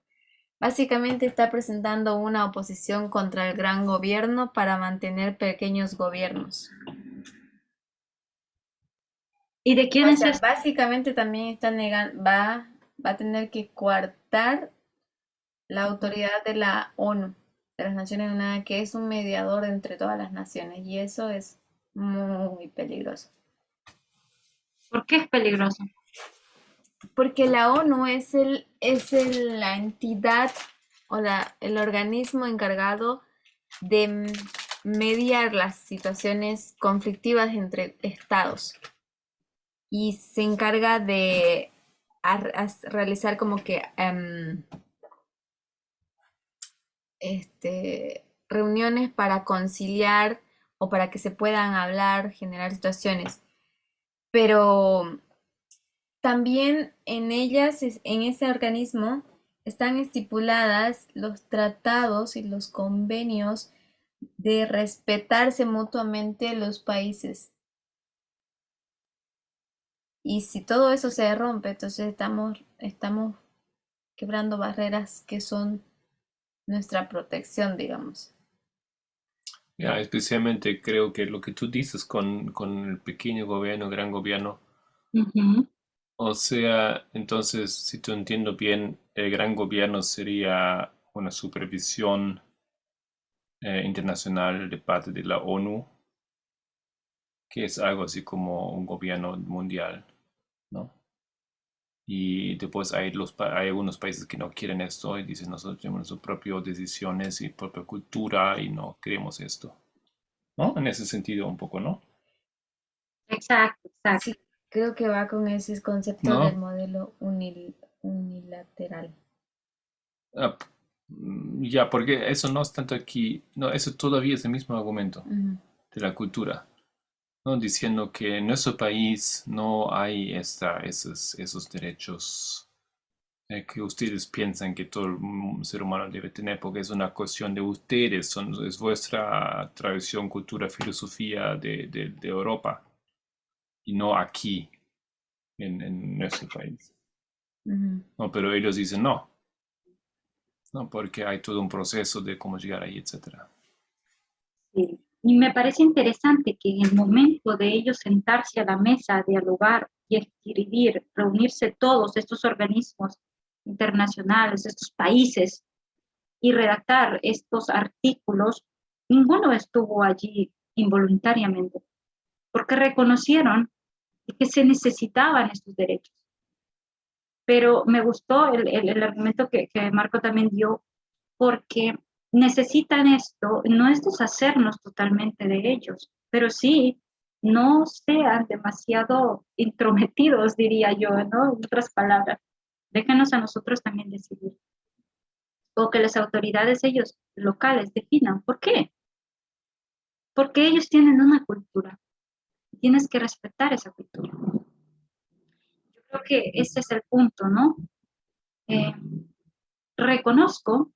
Básicamente está presentando una oposición contra el gran gobierno para mantener pequeños gobiernos. ¿Y de quién O es sea, esto? básicamente también está negando, va a tener que coartar la autoridad de la ONU, de las Naciones Unidas, que es un mediador entre todas las naciones, y eso es muy peligroso. ¿Por qué es peligroso? Porque la ONU es la entidad o el organismo encargado de mediar las situaciones conflictivas entre estados y se encarga de realizar como que reuniones para conciliar o para que se puedan hablar, generar situaciones. Pero también en ellas, en ese organismo, están estipuladas los tratados y los convenios de respetarse mutuamente los países. Y si todo eso se rompe, entonces estamos quebrando barreras que son nuestra protección, digamos. Ya, especialmente creo que lo que tú dices con el pequeño gobierno, gran gobierno, Ujú. o sea, entonces, si tú entiendo bien, el gran gobierno sería una supervisión internacional de parte de la ONU, que es algo así como un gobierno mundial, ¿no? Y después hay algunos países que no quieren esto y dicen nosotros tenemos nuestras propias decisiones y propia cultura y no queremos esto, ¿no? En ese sentido un poco, ¿no? Exacto, exacto. Sí, creo que va con ese concepto del ¿No? modelo unilateral. Ah, ya, porque eso no es tanto aquí, no, eso todavía es el mismo argumento Ujú. de la cultura, ¿no? Diciendo que en nuestro país no hay esos derechos que ustedes piensan que todo el ser humano debe tener, porque es una cuestión de ustedes, es vuestra tradición, cultura, filosofía de Europa, y no aquí, en nuestro país. Ujú. No, pero ellos dicen no, porque hay todo un proceso de cómo llegar ahí, etcétera. Sí. Y me parece interesante que en el momento de ellos sentarse a la mesa a dialogar y escribir, reunirse todos estos organismos internacionales, estos países, y redactar estos artículos, ninguno estuvo allí involuntariamente, porque reconocieron que se necesitaban estos derechos. Pero me gustó el argumento que Marco también dio, porque necesitan esto, no es deshacernos totalmente de ellos, pero sí no sean demasiado intrometidos, diría yo, ¿no? En otras palabras, déjenos a nosotros también decidir. O que las autoridades ellos locales definan. ¿Por qué? Porque ellos tienen una cultura. Tienes que respetar esa cultura. Yo creo que ese es el punto, ¿no? Eh, reconozco,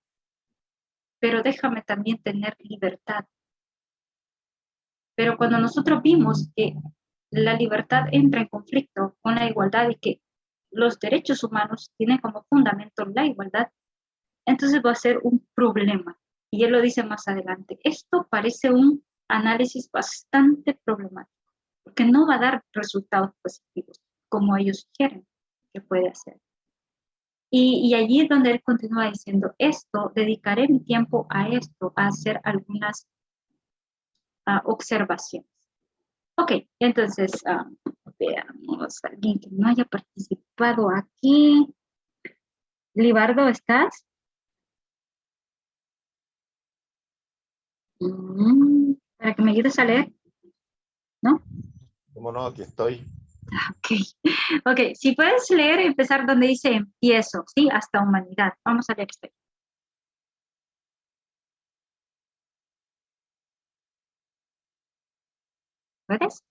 pero déjame también tener libertad. Pero cuando nosotros vimos que la libertad entra en conflicto con la igualdad y que los derechos humanos tienen como fundamento la igualdad, entonces va a ser un problema. Y él lo dice más adelante. Esto parece un análisis bastante problemático, porque no va a dar resultados positivos como ellos quieren que puede hacer. Y allí es donde él continúa diciendo, esto, dedicaré mi tiempo a esto, a hacer algunas observaciones. Ok, entonces Veamos, alguien que no haya participado aquí. Libardo, ¿estás? Para que me ayudes a leer, ¿no? ¿Cómo no? Aquí estoy. Ok, ok, si puedes leer y empezar donde dice empiezo, ¿sí? Hasta humanidad. Vamos a leer esto. ¿Puedes?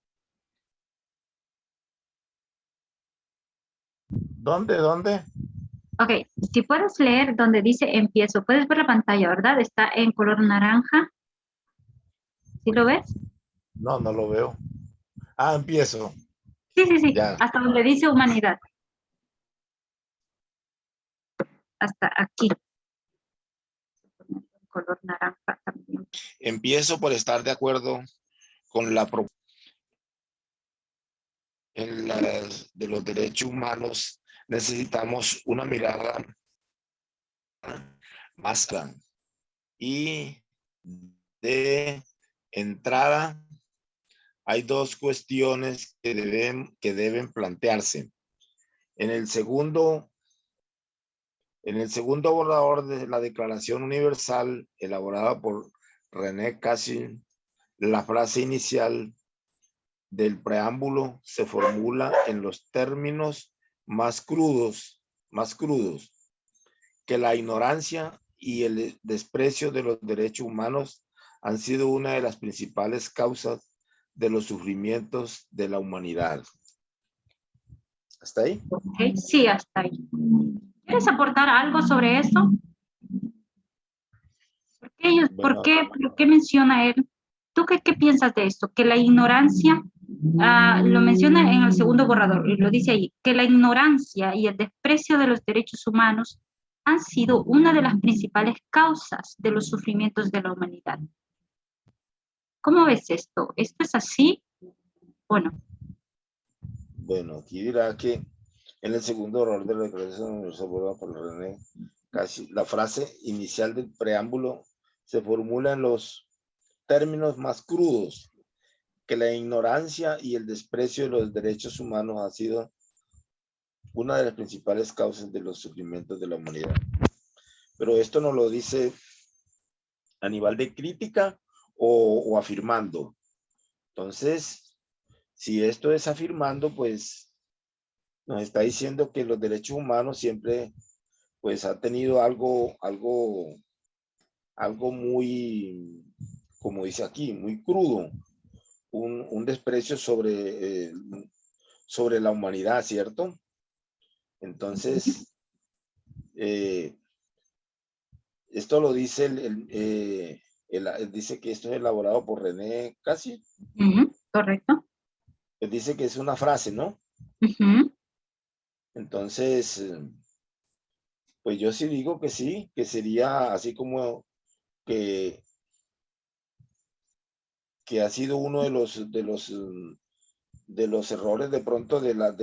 ¿Dónde? Ok, si puedes leer donde dice empiezo, puedes ver la pantalla, ¿verdad? Está en color naranja. ¿Sí lo ves? No, no lo veo. Ah, empiezo. Sí, sí, sí, Ya. hasta donde dice humanidad. Hasta aquí. En color naranja también. Empiezo por estar de acuerdo con la propuesta de los derechos humanos. Necesitamos una mirada más grande. Y de entrada, hay dos cuestiones que deben plantearse. En el segundo borrador de la Declaración Universal, elaborada por René Cassin, la frase inicial del preámbulo se formula en los términos más crudos, que la ignorancia y el desprecio de los derechos humanos han sido una de las principales causas de los sufrimientos de la humanidad. ¿Hasta ahí? Ok, sí, hasta ahí. ¿Quieres aportar algo sobre eso? Bueno, ¿Por qué menciona él? ¿Tú qué piensas de esto? Que la ignorancia, lo menciona en el segundo borrador, y lo dice ahí, que la ignorancia y el desprecio de los derechos humanos han sido una de las principales causas de los sufrimientos de la humanidad. ¿Cómo ves esto? ¿Esto es así o no? Bueno, aquí dirá que en el segundo error de la Declaración Universal por René Cassin, la frase inicial del preámbulo se formula en los términos más crudos, que la ignorancia y el desprecio de los derechos humanos ha sido una de las principales causas de los sufrimientos de la humanidad. Pero esto no lo dice a nivel de crítica o afirmando. Entonces, si esto es afirmando, pues nos está diciendo que los derechos humanos siempre pues ha tenido algo muy, como dice aquí, muy crudo, un desprecio sobre la humanidad, ¿cierto? Entonces, esto lo dice, dice que esto es elaborado por René Cassin. Correcto. Dice que es una frase, ¿no? Entonces, pues yo sí digo que sí, que sería así como que ha sido uno de los errores de pronto de los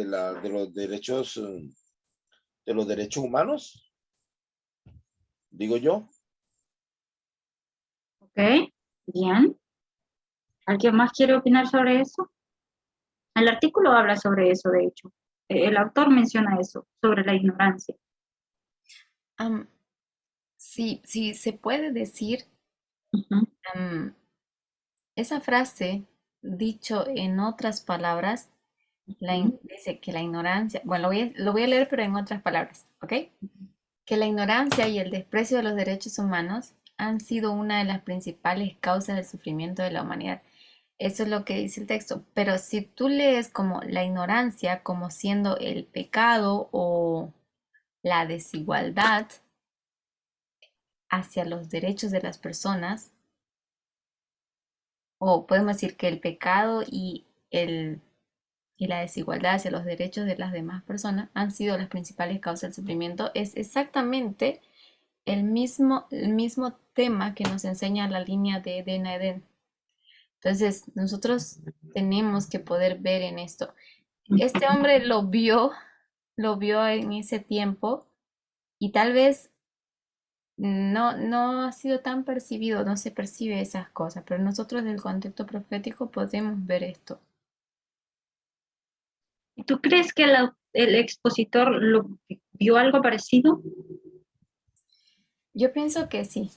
derechos humanos, digo yo. Ok, bien. ¿Alguien más quiere opinar sobre eso? El artículo habla sobre eso, de hecho. El autor menciona eso, sobre la ignorancia. Sí, sí, se puede decir, Ujú. esa frase, dicho en otras palabras, dice que la ignorancia, bueno, lo voy a leer pero en otras palabras, ¿ok? Que la ignorancia y el desprecio de los derechos humanos han sido una de las principales causas del sufrimiento de la humanidad. Eso es lo que dice el texto. Pero si tú lees como la ignorancia como siendo el pecado o la desigualdad hacia los derechos de las personas, o podemos decir que el pecado y la desigualdad hacia los derechos de las demás personas han sido las principales causas del sufrimiento, es exactamente el mismo tema que nos enseña la línea de Edén a Edén. Entonces, nosotros tenemos que poder ver en esto. Este hombre lo vio en ese tiempo y tal vez no ha sido tan percibido, no se percibe esas cosas, pero nosotros del contexto profético podemos ver esto. ¿Y tú crees que el expositor vio algo parecido? Yo pienso que sí.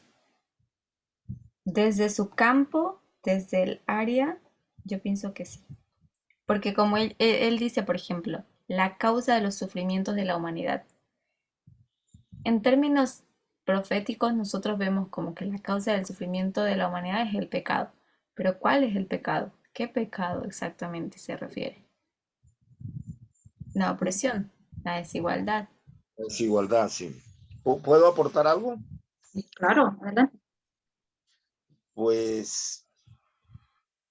Desde su campo, desde el área, yo pienso que sí. Porque como él dice, por ejemplo, la causa de los sufrimientos de la humanidad. En términos proféticos, nosotros vemos como que la causa del sufrimiento de la humanidad es el pecado. Pero ¿cuál es el pecado? ¿Qué pecado exactamente se refiere? La opresión, la desigualdad. Desigualdad, sí. ¿Puedo aportar algo? Claro, adelante. Pues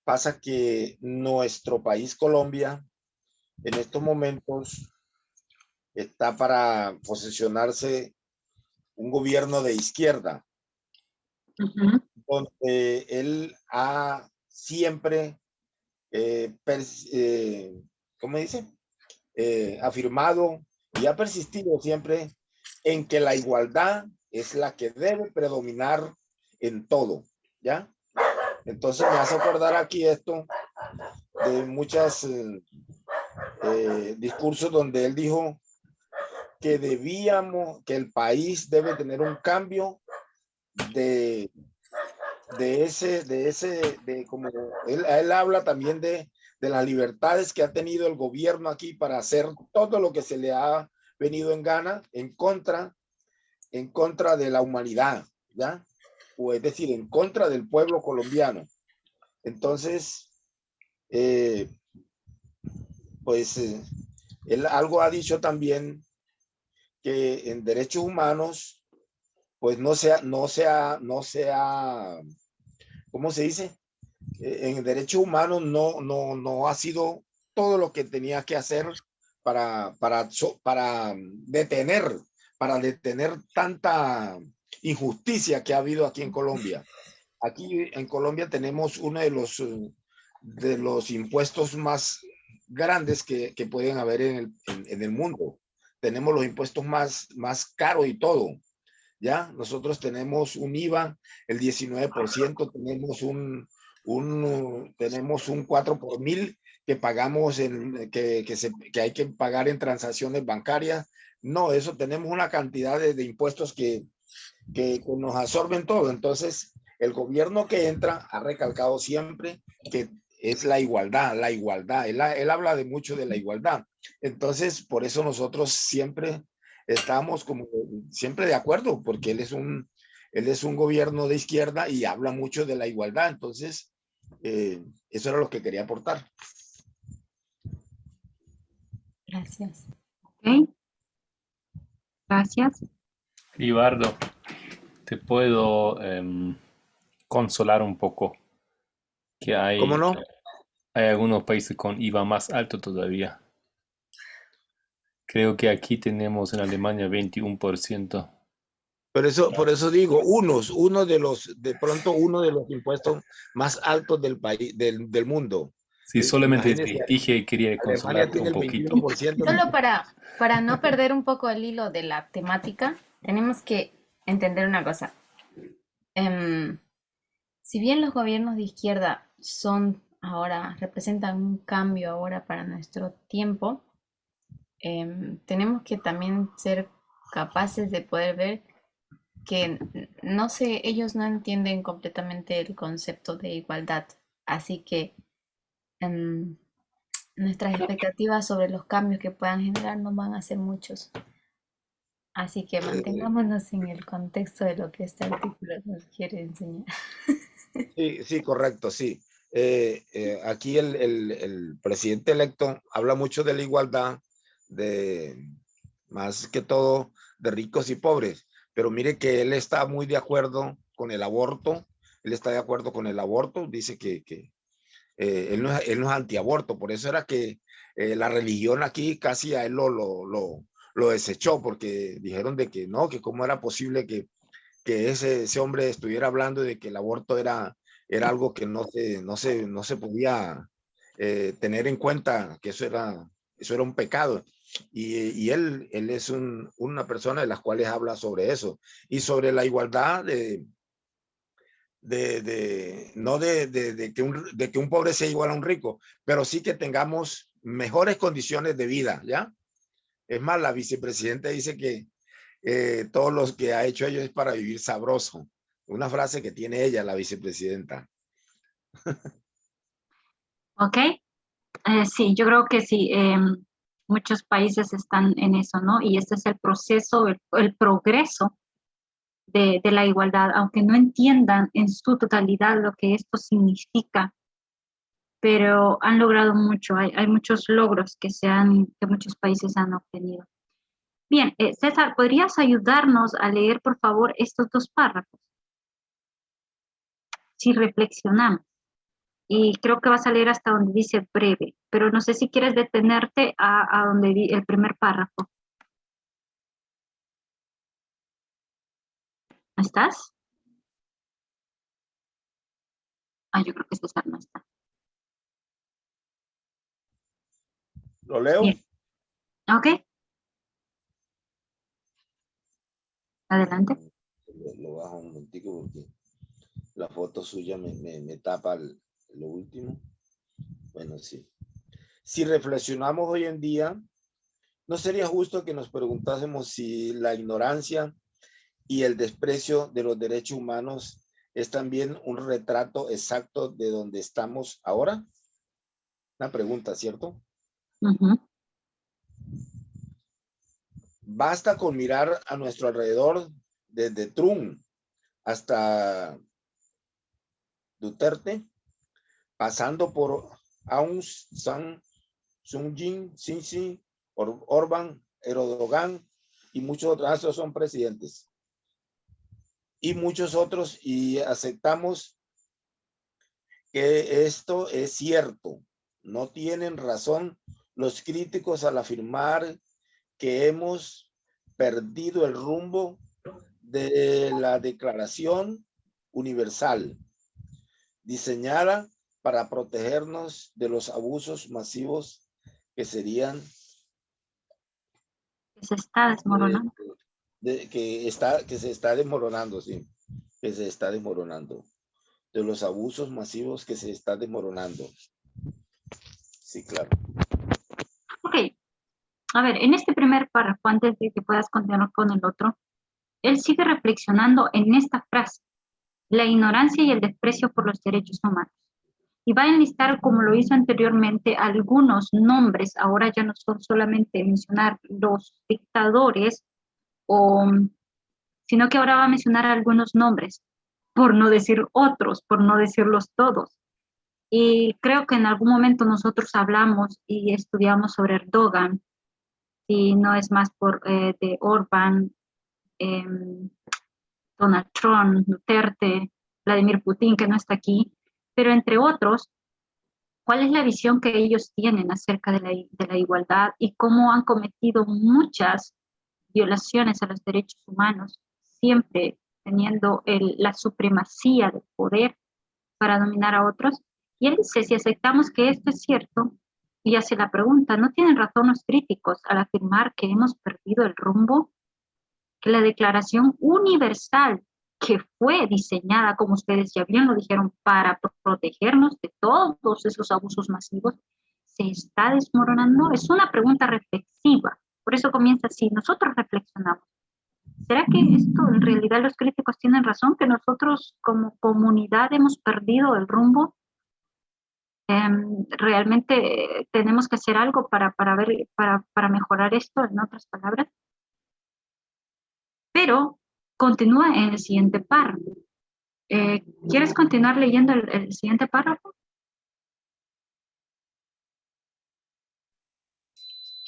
pasa que nuestro país, Colombia, en estos momentos está para posesionarse un gobierno de izquierda, Ujú. donde él ha siempre, ¿cómo dice? Afirmado y ha persistido siempre en que la igualdad es la que debe predominar en todo, ¿ya? Entonces me hace acordar aquí esto de muchos discursos donde él dijo que que el país debe tener un cambio de como él habla también de las libertades que ha tenido el gobierno aquí para hacer todo lo que se le ha venido en gana en contra de la humanidad, ¿ya? O es decir, en contra del pueblo colombiano. Entonces, pues él algo ha dicho también que en derechos humanos, pues no sea, ¿cómo se dice? En derechos humanos no ha sido todo lo que tenía que hacer para detener, tanta injusticia que ha habido aquí en Colombia. Aquí en Colombia tenemos uno de los impuestos más grandes que pueden haber en el mundo. Tenemos los impuestos más caros y todo. ¿Ya? Nosotros tenemos un IVA, el 19%, tenemos un 4 por mil que pagamos, que hay que pagar en transacciones bancarias. No, eso tenemos una cantidad de impuestos que nos absorben todo. Entonces, el gobierno que entra ha recalcado siempre que es la igualdad, la igualdad. Él habla de mucho de la igualdad. Entonces, por eso nosotros siempre estamos como siempre de acuerdo, porque él es un gobierno de izquierda y habla mucho de la igualdad. Entonces, eso era lo que quería aportar. Gracias. Ok, gracias. Libardo, te puedo consolar un poco que ¿Cómo no? hay algunos países con IVA más alto todavía. Creo que aquí tenemos en Alemania 21%. Por eso digo, de pronto uno de los impuestos más altos del país, del mundo. Sí, solamente Imagínense, dije y quería Alemania consolarte tiene un el poquito. 21%. Solo para no perder un poco el hilo de la temática, tenemos que entender una cosa. Si bien los gobiernos de izquierda representan un cambio ahora para nuestro tiempo, tenemos que también ser capaces de poder ver que no sé, ellos no entienden completamente el concepto de igualdad. Así que nuestras expectativas sobre los cambios que puedan generar no van a ser muchos. Así que mantengámonos en el contexto de lo que este artículo nos quiere enseñar. Sí, correcto, sí. Aquí el presidente electo habla mucho de la igualdad, más que todo de ricos y pobres, pero mire que él está muy de acuerdo con el aborto, dice que él no es antiaborto, por eso era que la religión aquí casi a él lo desechó, porque dijeron de que no, que cómo era posible que ese hombre estuviera hablando de que el aborto era algo que no se podía tener en cuenta, que eso era un pecado. Y él es una persona de las cuales habla sobre eso y sobre la igualdad no de que un pobre sea igual a un rico, pero sí que tengamos mejores condiciones de vida, ¿ya? Es más, la vicepresidenta dice que todo lo que ha hecho ella es para vivir sabroso. Una frase que tiene ella, la vicepresidenta. Ok, sí, yo creo que sí, muchos países están en eso, ¿no? Y este es el proceso, el progreso de la igualdad, aunque no entiendan en su totalidad lo que esto significa, pero han logrado mucho, hay muchos logros que muchos países han obtenido. Bien, César, ¿podrías ayudarnos a leer, por favor, estos dos párrafos? Si reflexionamos. Y creo que vas a leer hasta donde dice breve, pero no sé si quieres detenerte a donde el primer párrafo. ¿Estás? Yo creo que César no está. ¿Lo leo? Bien. Ok. Adelante. Lo bajo un momentico porque la foto suya me tapa lo último. Bueno, sí. Si reflexionamos hoy en día, ¿no sería justo que nos preguntásemos si la ignorancia y el desprecio de los derechos humanos es también un retrato exacto de donde estamos ahora? Una pregunta, ¿cierto? Uh-huh. Basta con mirar a nuestro alrededor desde Trump hasta Duterte, pasando por Aung San Suu Kyi, Sisi, Orbán, Erdogan y muchos otros. Esos son presidentes. Y muchos otros, y aceptamos que esto es cierto. No tienen razón los críticos al afirmar que hemos perdido el rumbo de la Declaración Universal, diseñada para protegernos de los abusos masivos que serían... Que se está desmoronando. Que se está desmoronando, sí. Que se está desmoronando. De los abusos masivos que se está desmoronando. Sí, claro. Ok. A ver, en este primer párrafo, antes de que puedas continuar con el otro, él sigue reflexionando en esta frase, la ignorancia y el desprecio por los derechos humanos. Y va a enlistar, como lo hizo anteriormente, algunos nombres, ahora ya no son solamente mencionar los dictadores, sino que ahora va a mencionar algunos nombres, por no decir otros, por no decirlos todos. Y creo que en algún momento nosotros hablamos y estudiamos sobre Erdogan, y no es más de Orbán, Donald Trump, Duterte, Vladimir Putin, que no está aquí, pero entre otros, ¿cuál es la visión que ellos tienen acerca de la igualdad y cómo han cometido muchas violaciones a los derechos humanos, siempre teniendo la supremacía del poder para dominar a otros? Y él dice, si aceptamos que esto es cierto, y hace la pregunta, ¿no tienen razón los críticos al afirmar que hemos perdido el rumbo? Que la Declaración Universal, que fue diseñada, como ustedes ya bien lo dijeron, para protegernos de todos esos abusos masivos, se está desmoronando. Es una pregunta reflexiva. Por eso comienza así. Nosotros reflexionamos. ¿Será que esto en realidad los críticos tienen razón? ¿Que nosotros como comunidad hemos perdido el rumbo? ¿Realmente tenemos que hacer algo para mejorar esto, en otras palabras? Pero continúa en el siguiente párrafo. ¿Quieres continuar leyendo el siguiente párrafo?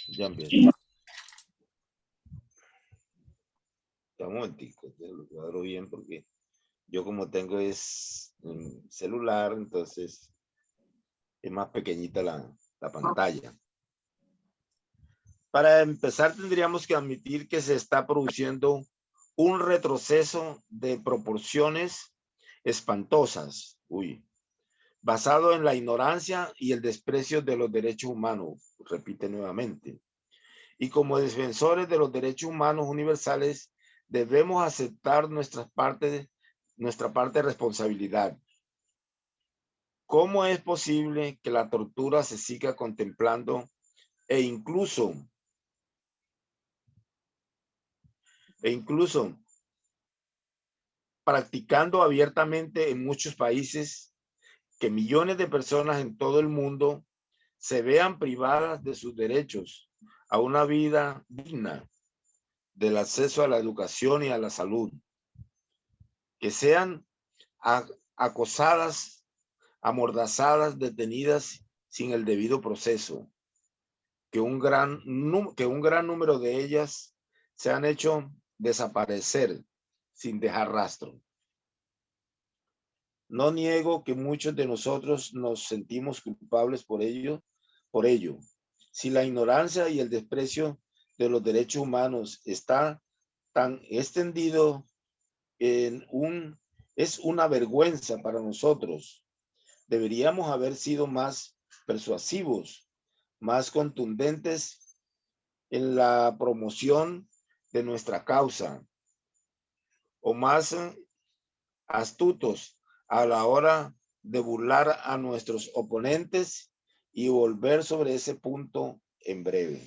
Ya empiezo. Un momentico, te lo cuadro bien porque yo como tengo es un celular, entonces es más pequeñita la pantalla. Para empezar tendríamos que admitir que se está produciendo un retroceso de proporciones espantosas, basado en la ignorancia y el desprecio de los derechos humanos, repite nuevamente. Y como defensores de los derechos humanos universales, debemos aceptar nuestra parte de responsabilidad. ¿Cómo es posible que la tortura se siga contemplando e incluso practicando abiertamente en muchos países, que millones de personas en todo el mundo se vean privadas de sus derechos a una vida digna, del acceso a la educación y a la salud, que sean acosadas, amordazadas, detenidas sin el debido proceso, que un gran número de ellas se han hecho desaparecer sin dejar rastro? No niego que muchos de nosotros nos sentimos culpables por ello. Si la ignorancia y el desprecio de los derechos humanos está tan extendido es una vergüenza para nosotros. Deberíamos haber sido más persuasivos, más contundentes en la promoción de nuestra causa, o más astutos a la hora de burlar a nuestros oponentes, y volver sobre ese punto en breve.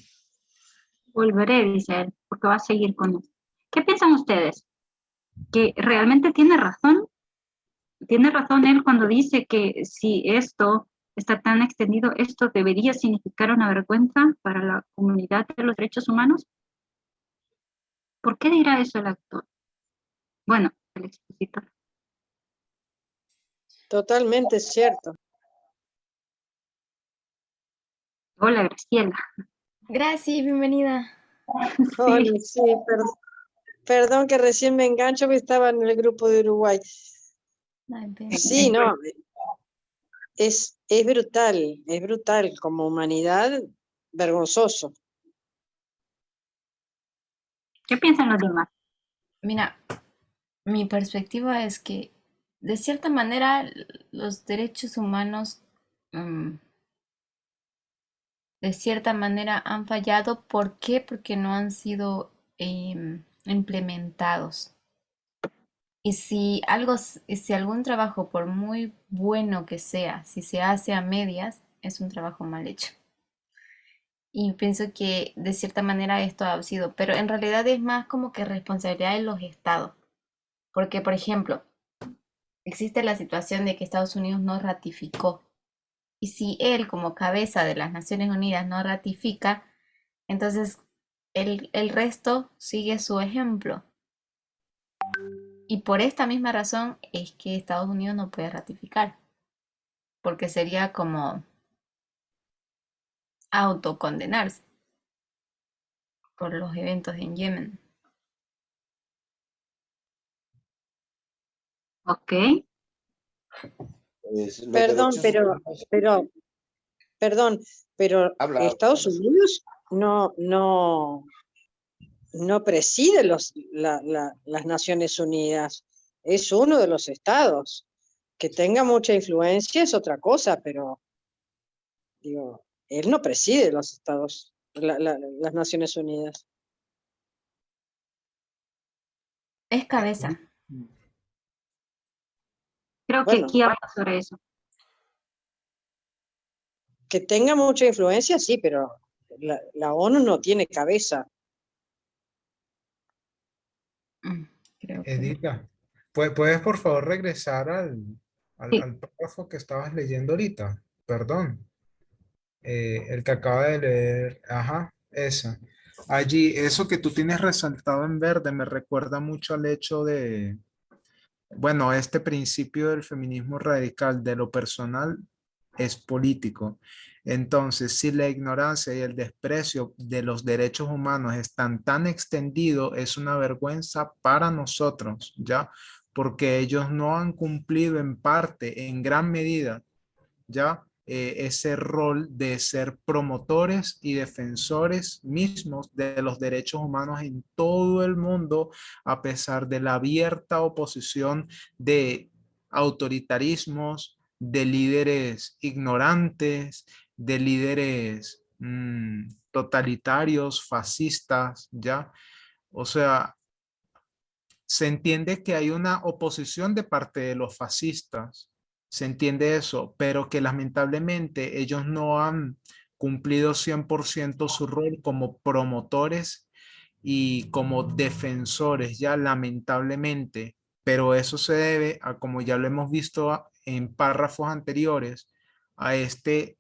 Volveré, dice él, porque va a seguir con él. ¿Qué piensan ustedes? ¿Que realmente tiene razón? ¿Tiene razón él cuando dice que si esto está tan extendido, esto debería significar una vergüenza para la comunidad de los derechos humanos? ¿Por qué dirá eso el actor? Bueno, el expositor. Totalmente cierto. Hola, Graciela. Gracias, bienvenida. Hola, sí, perdón que recién me engancho, porque estaba en el grupo de Uruguay. Ay, ven. Sí, no, es brutal, como humanidad, vergonzoso. ¿Qué piensan los demás? Mira, mi perspectiva es que de cierta manera los derechos humanos de cierta manera han fallado. ¿Por qué? Porque no han sido implementados. Y si algún trabajo, por muy bueno que sea, si se hace a medias, es un trabajo mal hecho. Y pienso que de cierta manera esto ha sido, pero en realidad es más como que responsabilidad de los estados. Porque, por ejemplo, existe la situación de que Estados Unidos no ratificó. Y si él, como cabeza de las Naciones Unidas, no ratifica, entonces el resto sigue su ejemplo. Y por esta misma razón es que Estados Unidos no puede ratificar, porque sería como autocondenarse por los eventos en Yemen. Ok. Los Perdón, derechos humanos- pero Habla. Estados Unidos no preside las Naciones Unidas, es uno de los estados. Que tenga mucha influencia es otra cosa, pero digo, él no preside los estados, las Naciones Unidas. Es cabeza. Creo que Bueno, aquí habla sobre eso. que tenga mucha influencia, sí, pero la ONU no tiene cabeza. Creo que Edita, ¿puedes por favor regresar Sí. al párrafo que estabas leyendo ahorita? Perdón. El que acaba de leer, ajá, esa. Allí, eso que tú tienes resaltado en verde me recuerda mucho al hecho de, bueno, este principio del feminismo radical, de lo personal es político. Entonces, si la ignorancia y el desprecio de los derechos humanos están tan extendidos, es una vergüenza para nosotros, ¿ya? Porque ellos no han cumplido en parte, en gran medida, ¿ya? Ese rol de ser promotores y defensores mismos de los derechos humanos en todo el mundo, a pesar de la abierta oposición de autoritarismos, de líderes ignorantes, de líderes totalitarios, fascistas, ¿ya? O sea, se entiende que hay una oposición de parte de los fascistas, se entiende eso, pero que lamentablemente ellos no han cumplido 100% su rol como promotores y como defensores, ya lamentablemente, pero eso se debe a, como ya lo hemos visto en párrafos anteriores, a este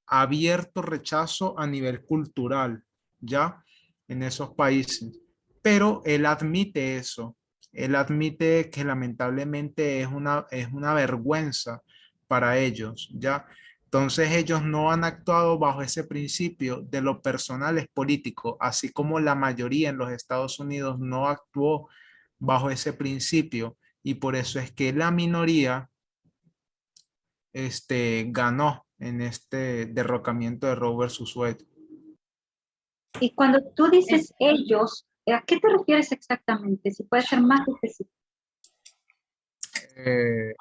abierto rechazo a nivel cultural, ya en esos países. Pero él admite eso, él admite que lamentablemente es una vergüenza para ellos, ya. Entonces ellos no han actuado bajo ese principio de lo personal es político, así como la mayoría en los Estados Unidos no actuó bajo ese principio y por eso es que la minoría ganó en este derrocamiento de Roe versus Wade. Y cuando tú dices ellos, ¿a qué te refieres exactamente? Si puede ser más específico.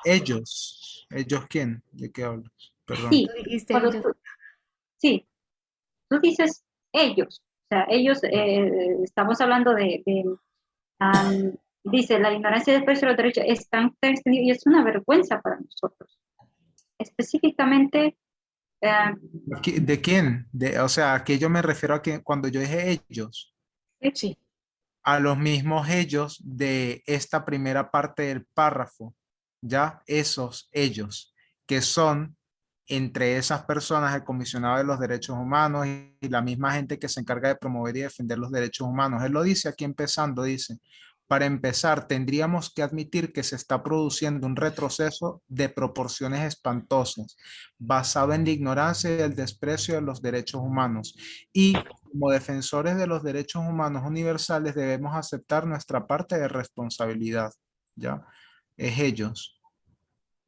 ¿Ellos quién? ¿De qué hablas? Perdón. Sí, Tú dijiste cuando ellos. sí, tú dices ellos, o sea, ellos, estamos hablando am, dice, la ignorancia y desprecio de los derechos están extendidos y es una vergüenza para nosotros. Específicamente, ¿De quién? O sea, ¿a qué yo me refiero a que cuando yo dije ellos? Sí. A los mismos ellos de esta primera parte del párrafo, ¿ya? Esos ellos, que son entre esas personas el comisionado de los derechos humanos y la misma gente que se encarga de promover y defender los derechos humanos. Él lo dice aquí empezando, dice, para empezar, tendríamos que admitir que se está produciendo un retroceso de proporciones espantosas, basado en la ignorancia y el desprecio de los derechos humanos. Y como defensores de los derechos humanos universales debemos aceptar nuestra parte de responsabilidad, ¿ya? Es ellos.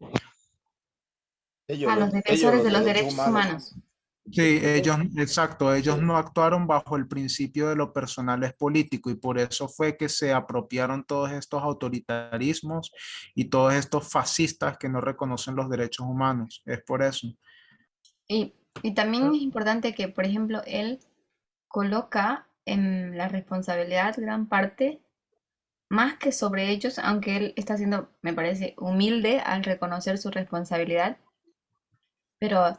A los Ellos, defensores los de los derechos derechos humanos. humanos. Sí, ellos, exacto, ellos Sí. no actuaron bajo el principio de lo personal es político y por eso fue que se apropiaron todos estos autoritarismos y todos estos fascistas que no reconocen los derechos humanos. Es por eso. Y también es importante que, por ejemplo, él coloca en la responsabilidad gran parte, más que sobre ellos, aunque él está siendo, me parece, humilde al reconocer su responsabilidad, pero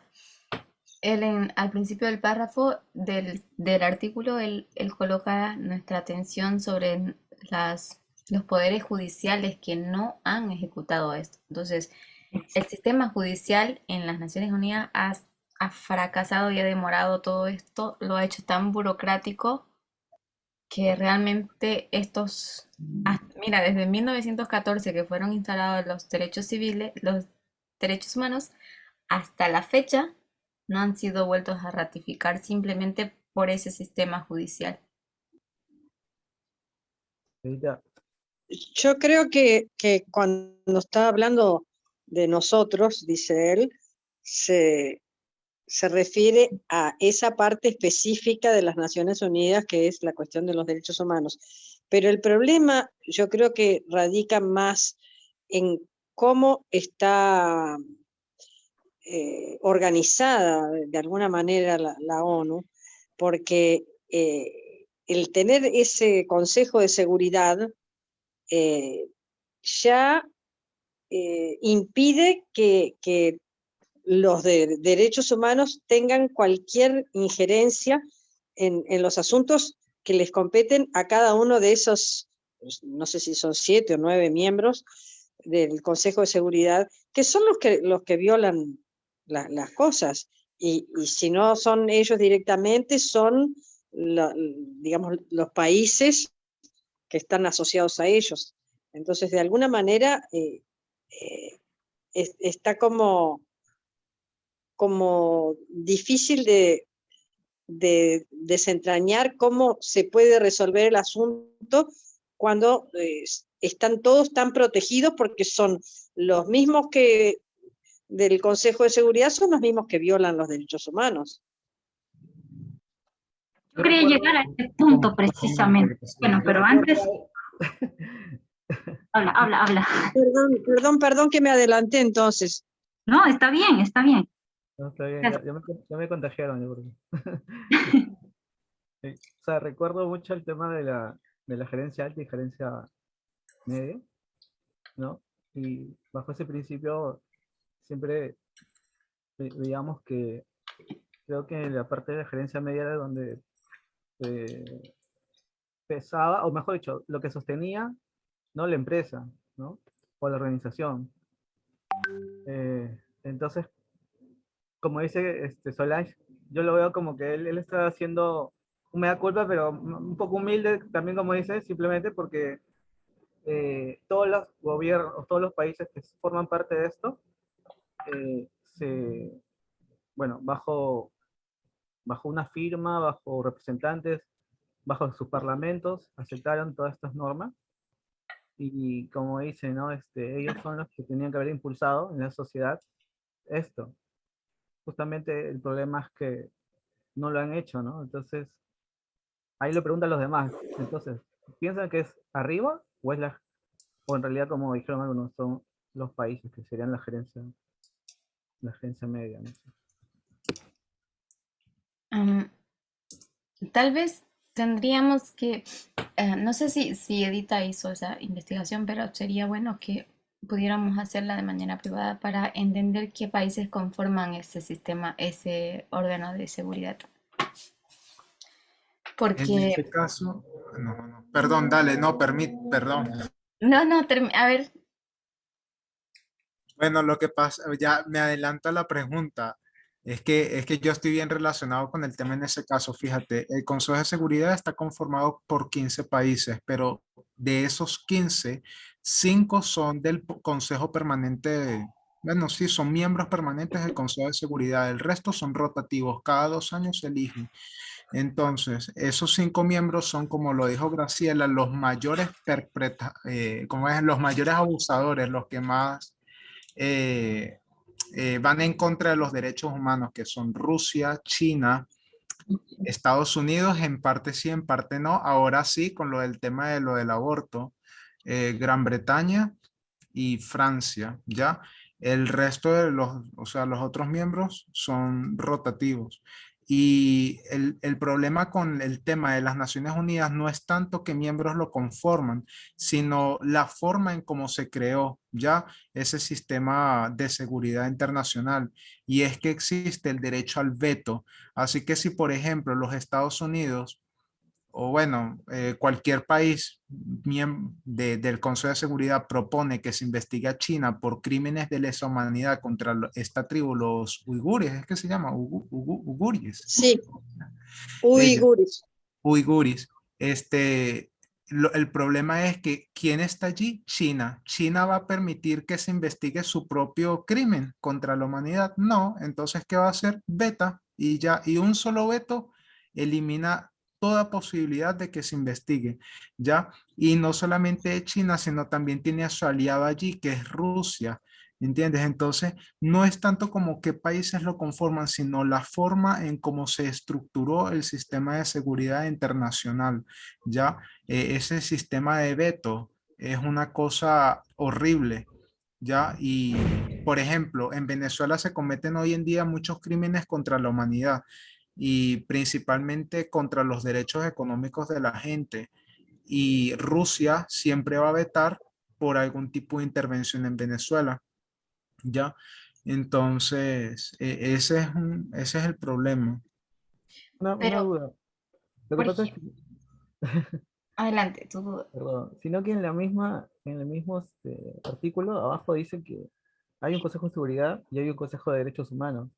él al principio del párrafo del artículo, él coloca nuestra atención sobre los poderes judiciales que no han ejecutado esto. Entonces, el sistema judicial en las Naciones Unidas ha fracasado y ha demorado todo esto, lo ha hecho tan burocrático que realmente mira, desde 1914 que fueron instalados los derechos civiles, los derechos humanos, hasta la fecha no han sido vueltos a ratificar simplemente por ese sistema judicial. Ahorita, Yo creo que cuando está hablando de nosotros, dice él, se refiere a esa parte específica de las Naciones Unidas que es la cuestión de los derechos humanos. Pero el problema yo creo que radica más en cómo está organizada de alguna manera la ONU, porque el tener ese Consejo de Seguridad ya impide que los derechos humanos tengan cualquier injerencia en los asuntos que les competen a cada uno de esos, no sé si son 7 o 9 miembros del Consejo de Seguridad, que son los que violan las cosas. Y si no son ellos directamente, son digamos, los países que están asociados a ellos. Entonces, de alguna manera, está como difícil de desentrañar cómo se puede resolver el asunto cuando están todos tan protegidos, porque son los mismos que del Consejo de Seguridad, son los mismos que violan los derechos humanos. yo quería llegar a este punto precisamente. Bueno, pero antes, habla. Perdón que me adelanté entonces. No, está bien, está bien. no, está bien, ya me contagiaron. Yo creo. Sí, o sea, recuerdo mucho el tema de la gerencia alta y gerencia media, ¿no? Y bajo ese principio siempre, digamos que creo que la parte de la gerencia media era donde pesaba, o mejor dicho, lo que sostenía, ¿no? La empresa, ¿no? O la organización. Entonces, como dice Solange, yo lo veo como que él está haciendo un mea culpa, pero un poco humilde también, como dice, simplemente porque todos los gobiernos, todos los países que forman parte de esto, bueno, bajo una firma, bajo representantes, bajo sus parlamentos, aceptaron todas estas normas. Y como dice, ¿no? Ellos son los que tenían que haber impulsado en la sociedad esto. Justamente el problema es que no lo han hecho, ¿no? Entonces, ahí lo preguntan los demás. Entonces, ¿piensan que es arriba o es o en realidad, como dijeron algunos, son los países que serían la gerencia media? ¿No? Tal vez tendríamos que, no sé si Edita hizo esa investigación, pero sería bueno que pudiéramos hacerla de manera privada para entender qué países conforman ese sistema, ese órgano de seguridad. En Porque, este caso, no, perdón, dale, no, perdón. a ver, Bueno, lo que pasa, ya me adelanto a la pregunta, es que yo estoy bien relacionado con el tema en ese caso. Fíjate, el Consejo de Seguridad está conformado por 15 países, pero de esos 15, 5 son del Consejo Permanente, bueno, sí, son miembros permanentes del Consejo de Seguridad, el resto son rotativos, cada 2 años se eligen. Entonces, esos 5 miembros son, como lo dijo Graciela, los mayores como es, los mayores abusadores, los que más eh, van en contra de los derechos humanos, que son Rusia, China, Estados Unidos, en parte sí, en parte no. Ahora sí, con lo del tema de lo del aborto, Gran Bretaña y Francia, ¿ya? El resto de o sea, los otros miembros son rotativos. Y el problema con el tema de las Naciones Unidas no es tanto que miembros lo conforman, sino la forma en cómo se creó ya ese sistema de seguridad internacional. Y es que existe el derecho al veto. Así que si, por ejemplo, los Estados Unidos o bueno, cualquier país del Consejo de Seguridad propone que se investigue a China por crímenes de lesa humanidad contra esta tribu, los uigures, ¿es que se llama? Uigures. Sí, Ellos, uigures. uigures. El problema es que ¿quién está allí? China. ¿China va a permitir que se investigue su propio crimen contra la humanidad? No. Entonces, ¿qué va a hacer? Veta. Y ya, y un solo veto elimina toda posibilidad de que se investigue, ¿ya? Y no solamente China, sino también tiene a su aliado allí, que es Rusia, ¿entiendes? Entonces, no es tanto como qué países lo conforman, sino la forma en cómo se estructuró el sistema de seguridad internacional, ¿ya? Ese sistema de veto es una cosa horrible, ¿ya? Y, por ejemplo, en Venezuela se cometen hoy en día muchos crímenes contra la humanidad y principalmente contra los derechos económicos de la gente. Y Rusia siempre va a vetar por algún tipo de intervención en Venezuela, ¿ya? Entonces, ese es el problema. Una pero, duda. Lo que por pasa es ejemplo, que, adelante, tu duda. perdón, sino que en el mismo artículo abajo dice que hay un Consejo de Seguridad y hay un Consejo de Derechos Humanos.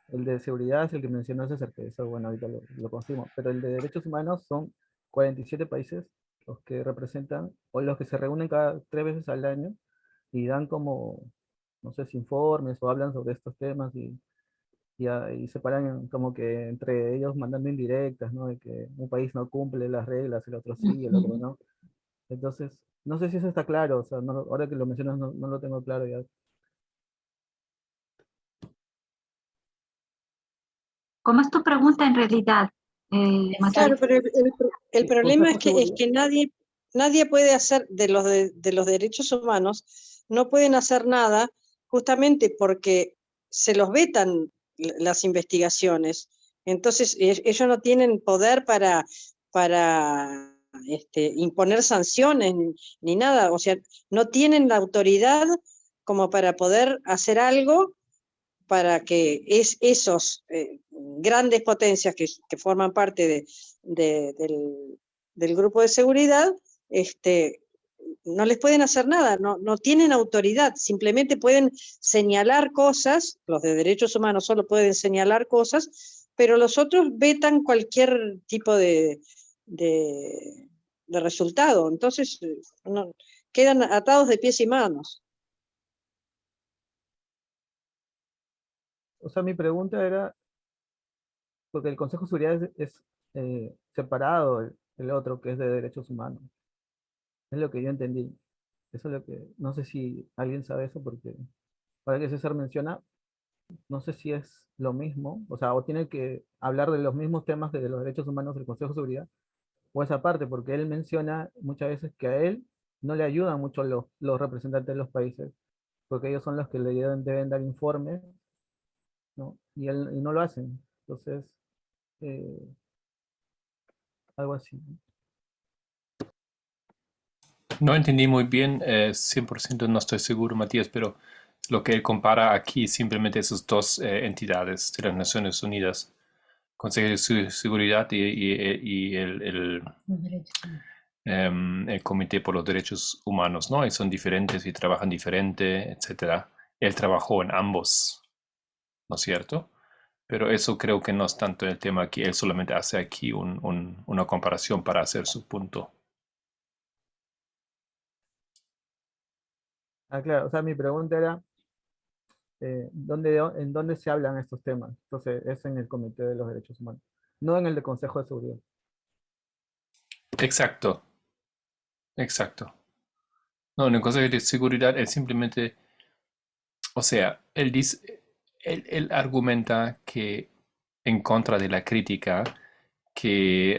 El de seguridad es el que mencionó César, que eso, bueno, ahorita lo confirmo, pero el de derechos humanos son 47 países los que representan, o los que se reúnen cada 3 veces al año y dan como, no sé si informes o hablan sobre estos temas y separan como que entre ellos mandando indirectas, ¿no? De que un país no cumple las reglas, el otro sí, el otro no. Entonces, no sé si eso está claro, o sea, ahora que lo mencionas no lo tengo claro ya. ¿Cómo es tu pregunta en realidad, Claro, Matías? pero el problema Consejo de es Seguridad. que nadie puede hacer de los derechos humanos, no pueden hacer nada justamente porque se los vetan las investigaciones. Entonces, ellos no tienen poder para imponer sanciones ni nada, o sea, no tienen la autoridad como para poder hacer algo para que esos grandes potencias que forman parte del grupo de seguridad, no les pueden hacer nada, no tienen autoridad, simplemente pueden señalar cosas, los de derechos humanos solo pueden señalar cosas, pero los otros vetan cualquier tipo de resultado, entonces quedan atados de pies y manos. O sea, mi pregunta era, porque el Consejo de Seguridad es separado el otro, que es de derechos humanos. Es lo que yo entendí. Eso es lo que, no sé si alguien sabe eso, porque ahora que César menciona, no sé si es lo mismo, o sea, o tiene que hablar de los mismos temas de los derechos humanos del Consejo de Seguridad, o esa parte, porque él menciona muchas veces que a él no le ayudan mucho los representantes de los países, porque ellos son los que le deben dar informes, ¿no? Y no lo hacen. Entonces, algo así. No entendí muy bien, 100% no estoy seguro, Matías, pero lo que él compara aquí es simplemente esas dos entidades de las Naciones Unidas, Consejo de Seguridad y el Comité por los Derechos Humanos, ¿no? Y son diferentes y trabajan diferente, etcétera. Él trabajó en ambos, ¿no es cierto? Pero eso creo que no es tanto el tema aquí, él solamente hace aquí una comparación para hacer su punto. Ah, claro, o sea, mi pregunta era, ¿en dónde se hablan estos temas? Entonces, es en el Comité de los Derechos Humanos, no en el de Consejo de Seguridad. Exacto, exacto. No, en el Consejo de Seguridad él simplemente, o sea, él dice, él argumenta que en contra de la crítica que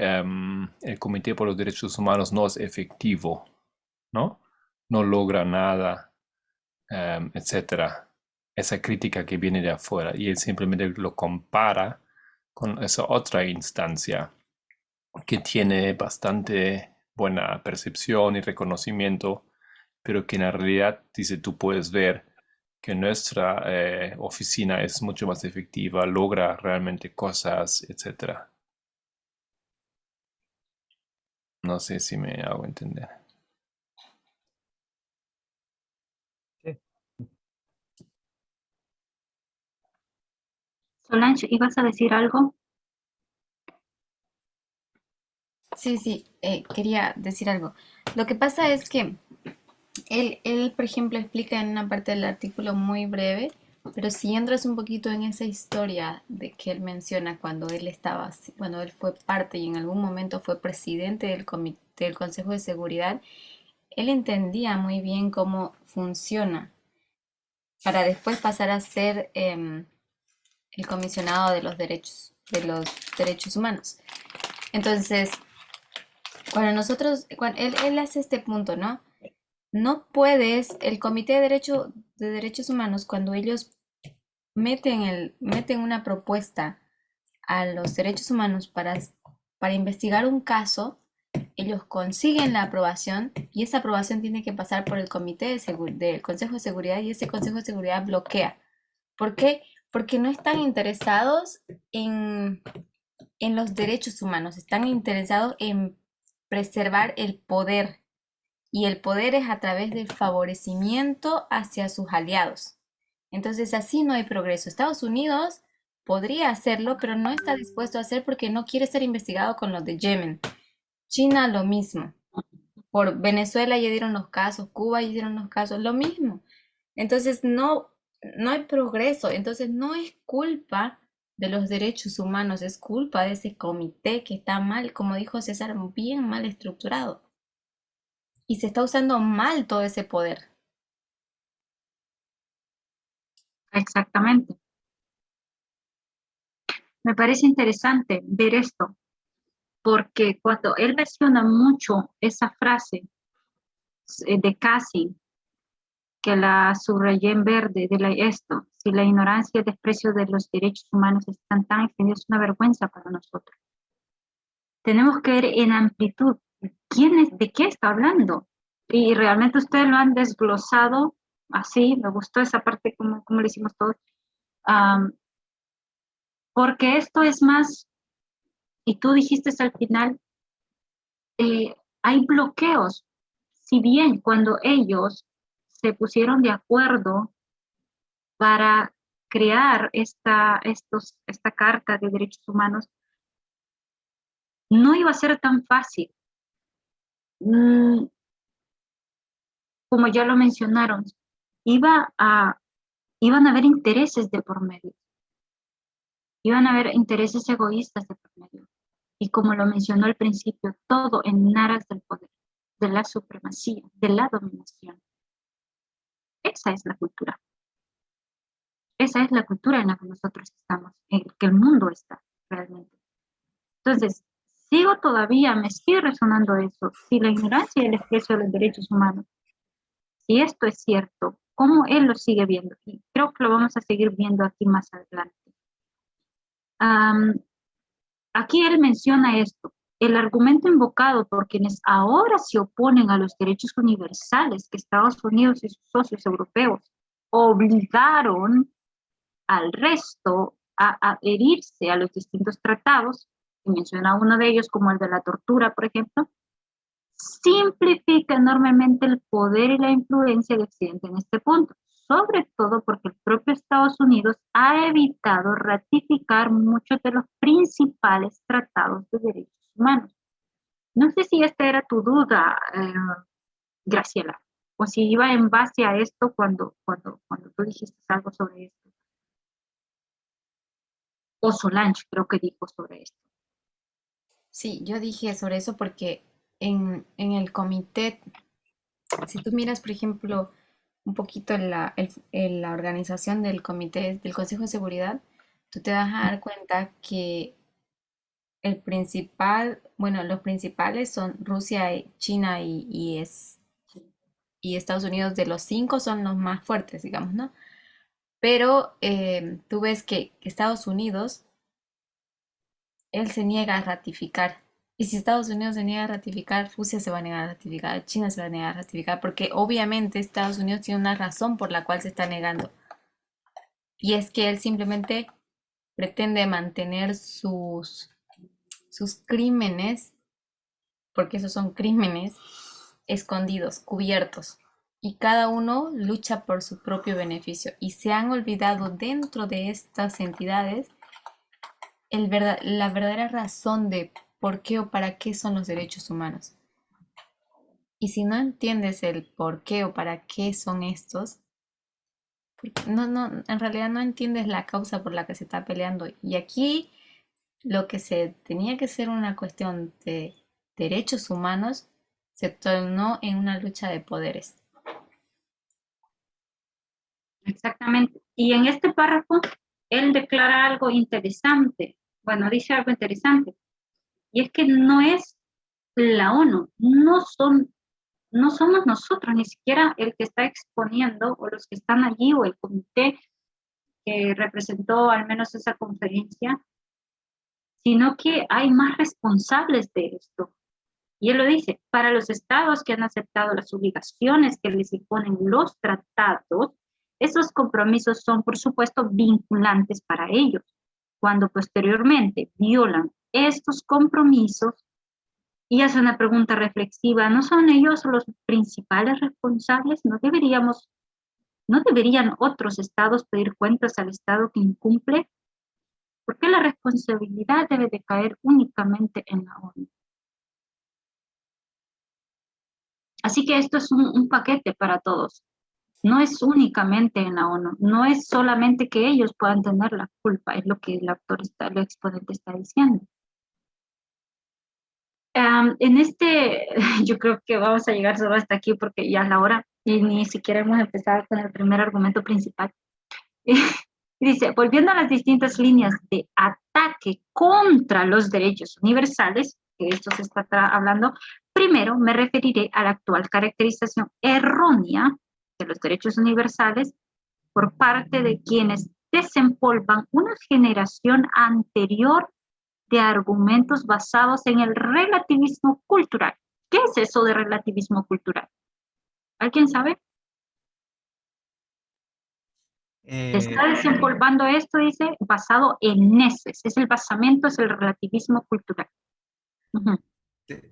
el Comité por los Derechos Humanos no es efectivo, ¿no? No logra nada, etcétera. Esa crítica que viene de afuera y él simplemente lo compara con esa otra instancia que tiene bastante buena percepción y reconocimiento, pero que en la realidad, dice, tú puedes ver que nuestra oficina es mucho más efectiva, logra realmente cosas, etcétera. No sé si me hago entender. Sí. Solange, ¿ibas a decir algo? Sí, quería decir algo. Lo que pasa es que él, por ejemplo, explica en una parte del artículo muy breve, pero si entras un poquito en esa historia de que él menciona cuando él fue parte y en algún momento fue presidente del comité, del Consejo de Seguridad, él entendía muy bien cómo funciona para después pasar a ser el comisionado de los derechos humanos. Entonces, cuando él hace este punto, ¿no? No puedes, el Comité de Derechos Humanos, cuando ellos meten una propuesta a los derechos humanos para investigar un caso, ellos consiguen la aprobación y esa aprobación tiene que pasar por el del Consejo de Seguridad y ese Consejo de Seguridad bloquea. ¿Por qué? Porque no están interesados en los derechos humanos, están interesados en preservar el poder. Y el poder es a través del favorecimiento hacia sus aliados. Entonces así no hay progreso. Estados Unidos podría hacerlo, pero no está dispuesto a hacer porque no quiere ser investigado con los de Yemen. China lo mismo. Por Venezuela ya dieron los casos, Cuba ya dieron los casos, lo mismo. Entonces no hay progreso. Entonces no es culpa de los derechos humanos, es culpa de ese comité que está mal, como dijo César, bien mal estructurado. Y se está usando mal todo ese poder. Exactamente. Me parece interesante ver esto, porque cuando él menciona mucho esa frase de Cassie, que la subrayé en verde, esto, si la ignorancia y el desprecio de los derechos humanos están tan extendidos, es una vergüenza para nosotros. Tenemos que ver en amplitud de qué está hablando. Y realmente ustedes lo han desglosado así, me gustó esa parte como lo hicimos todos, porque esto es más, y tú dijiste al final, hay bloqueos. Si bien cuando ellos se pusieron de acuerdo para crear esta Carta de Derechos Humanos, no iba a ser tan fácil. Como ya lo mencionaron, iban a haber intereses de por medio, iban a haber intereses egoístas de por medio. Y como lo mencionó al principio, todo en aras del poder, de la supremacía, de la dominación. Esa es la cultura. Esa es la cultura en la que nosotros estamos, en la que el mundo está realmente. Entonces, me sigue resonando eso. Si la ignorancia y el desprecio de los derechos humanos, si esto es cierto, ¿cómo él lo sigue viendo? Y creo que lo vamos a seguir viendo aquí más adelante. Aquí él menciona esto. El argumento invocado por quienes ahora se oponen a los derechos universales que Estados Unidos y sus socios europeos obligaron al resto a adherirse a los distintos tratados, y menciona uno de ellos como el de la tortura, por ejemplo, simplifica enormemente el poder y la influencia de Occidente en este punto, sobre todo porque el propio Estados Unidos ha evitado ratificar muchos de los principales tratados de derechos humanos. No sé si esta era tu duda, Graciela, o si iba en base a esto cuando tú dijiste algo sobre esto. O Solange creo que dijo sobre esto. Sí, yo dije sobre eso porque en el comité, si tú miras, por ejemplo, un poquito la organización del comité, del Consejo de Seguridad, tú te vas a dar cuenta que los principales son Rusia, China y Estados Unidos. De los 5 son los más fuertes, digamos, ¿no? Pero tú ves que Estados Unidos, él se niega a ratificar. Y si Estados Unidos se niega a ratificar, Rusia se va a negar a ratificar, China se va a negar a ratificar, porque obviamente Estados Unidos tiene una razón por la cual se está negando. Y es que él simplemente pretende mantener sus crímenes, porque esos son crímenes, escondidos, cubiertos. Y cada uno lucha por su propio beneficio. Y se han olvidado dentro de estas entidades la verdadera razón de por qué o para qué son los derechos humanos. Y si no entiendes el por qué o para qué son estos, en realidad no entiendes la causa por la que se está peleando. Y aquí lo que se tenía que ser una cuestión de derechos humanos se tornó en una lucha de poderes. Exactamente. Y en este párrafo, él declara algo interesante. Bueno, dice algo interesante. Y es que no es la ONU, no somos nosotros, ni siquiera el que está exponiendo o los que están allí o el comité que representó al menos esa conferencia, sino que hay más responsables de esto. Y él lo dice, para los estados que han aceptado las obligaciones que les imponen los tratados, esos compromisos son, por supuesto, vinculantes para ellos. Cuando posteriormente violan estos compromisos, y hace una pregunta reflexiva, ¿no son ellos los principales responsables? ¿No deberían otros estados pedir cuentas al estado que incumple? ¿Por qué la responsabilidad debe de caer únicamente en la ONU? Así que esto es un paquete para todos. No es únicamente en la ONU, no es solamente que ellos puedan tener la culpa, es lo que el exponente está diciendo. Yo creo que vamos a llegar solo hasta aquí porque ya es la hora y ni siquiera hemos empezado con el primer argumento principal. Dice, volviendo a las distintas líneas de ataque contra los derechos universales, que esto se está hablando, primero me referiré a la actual caracterización errónea de los derechos universales por parte de quienes desempolvan una generación anterior de argumentos basados en el relativismo cultural. ¿Qué es eso de relativismo cultural? ¿Alguien sabe? Eh, Está desempolvando esto, dice, basado en neces. Es el basamento, es el relativismo cultural. Ujú.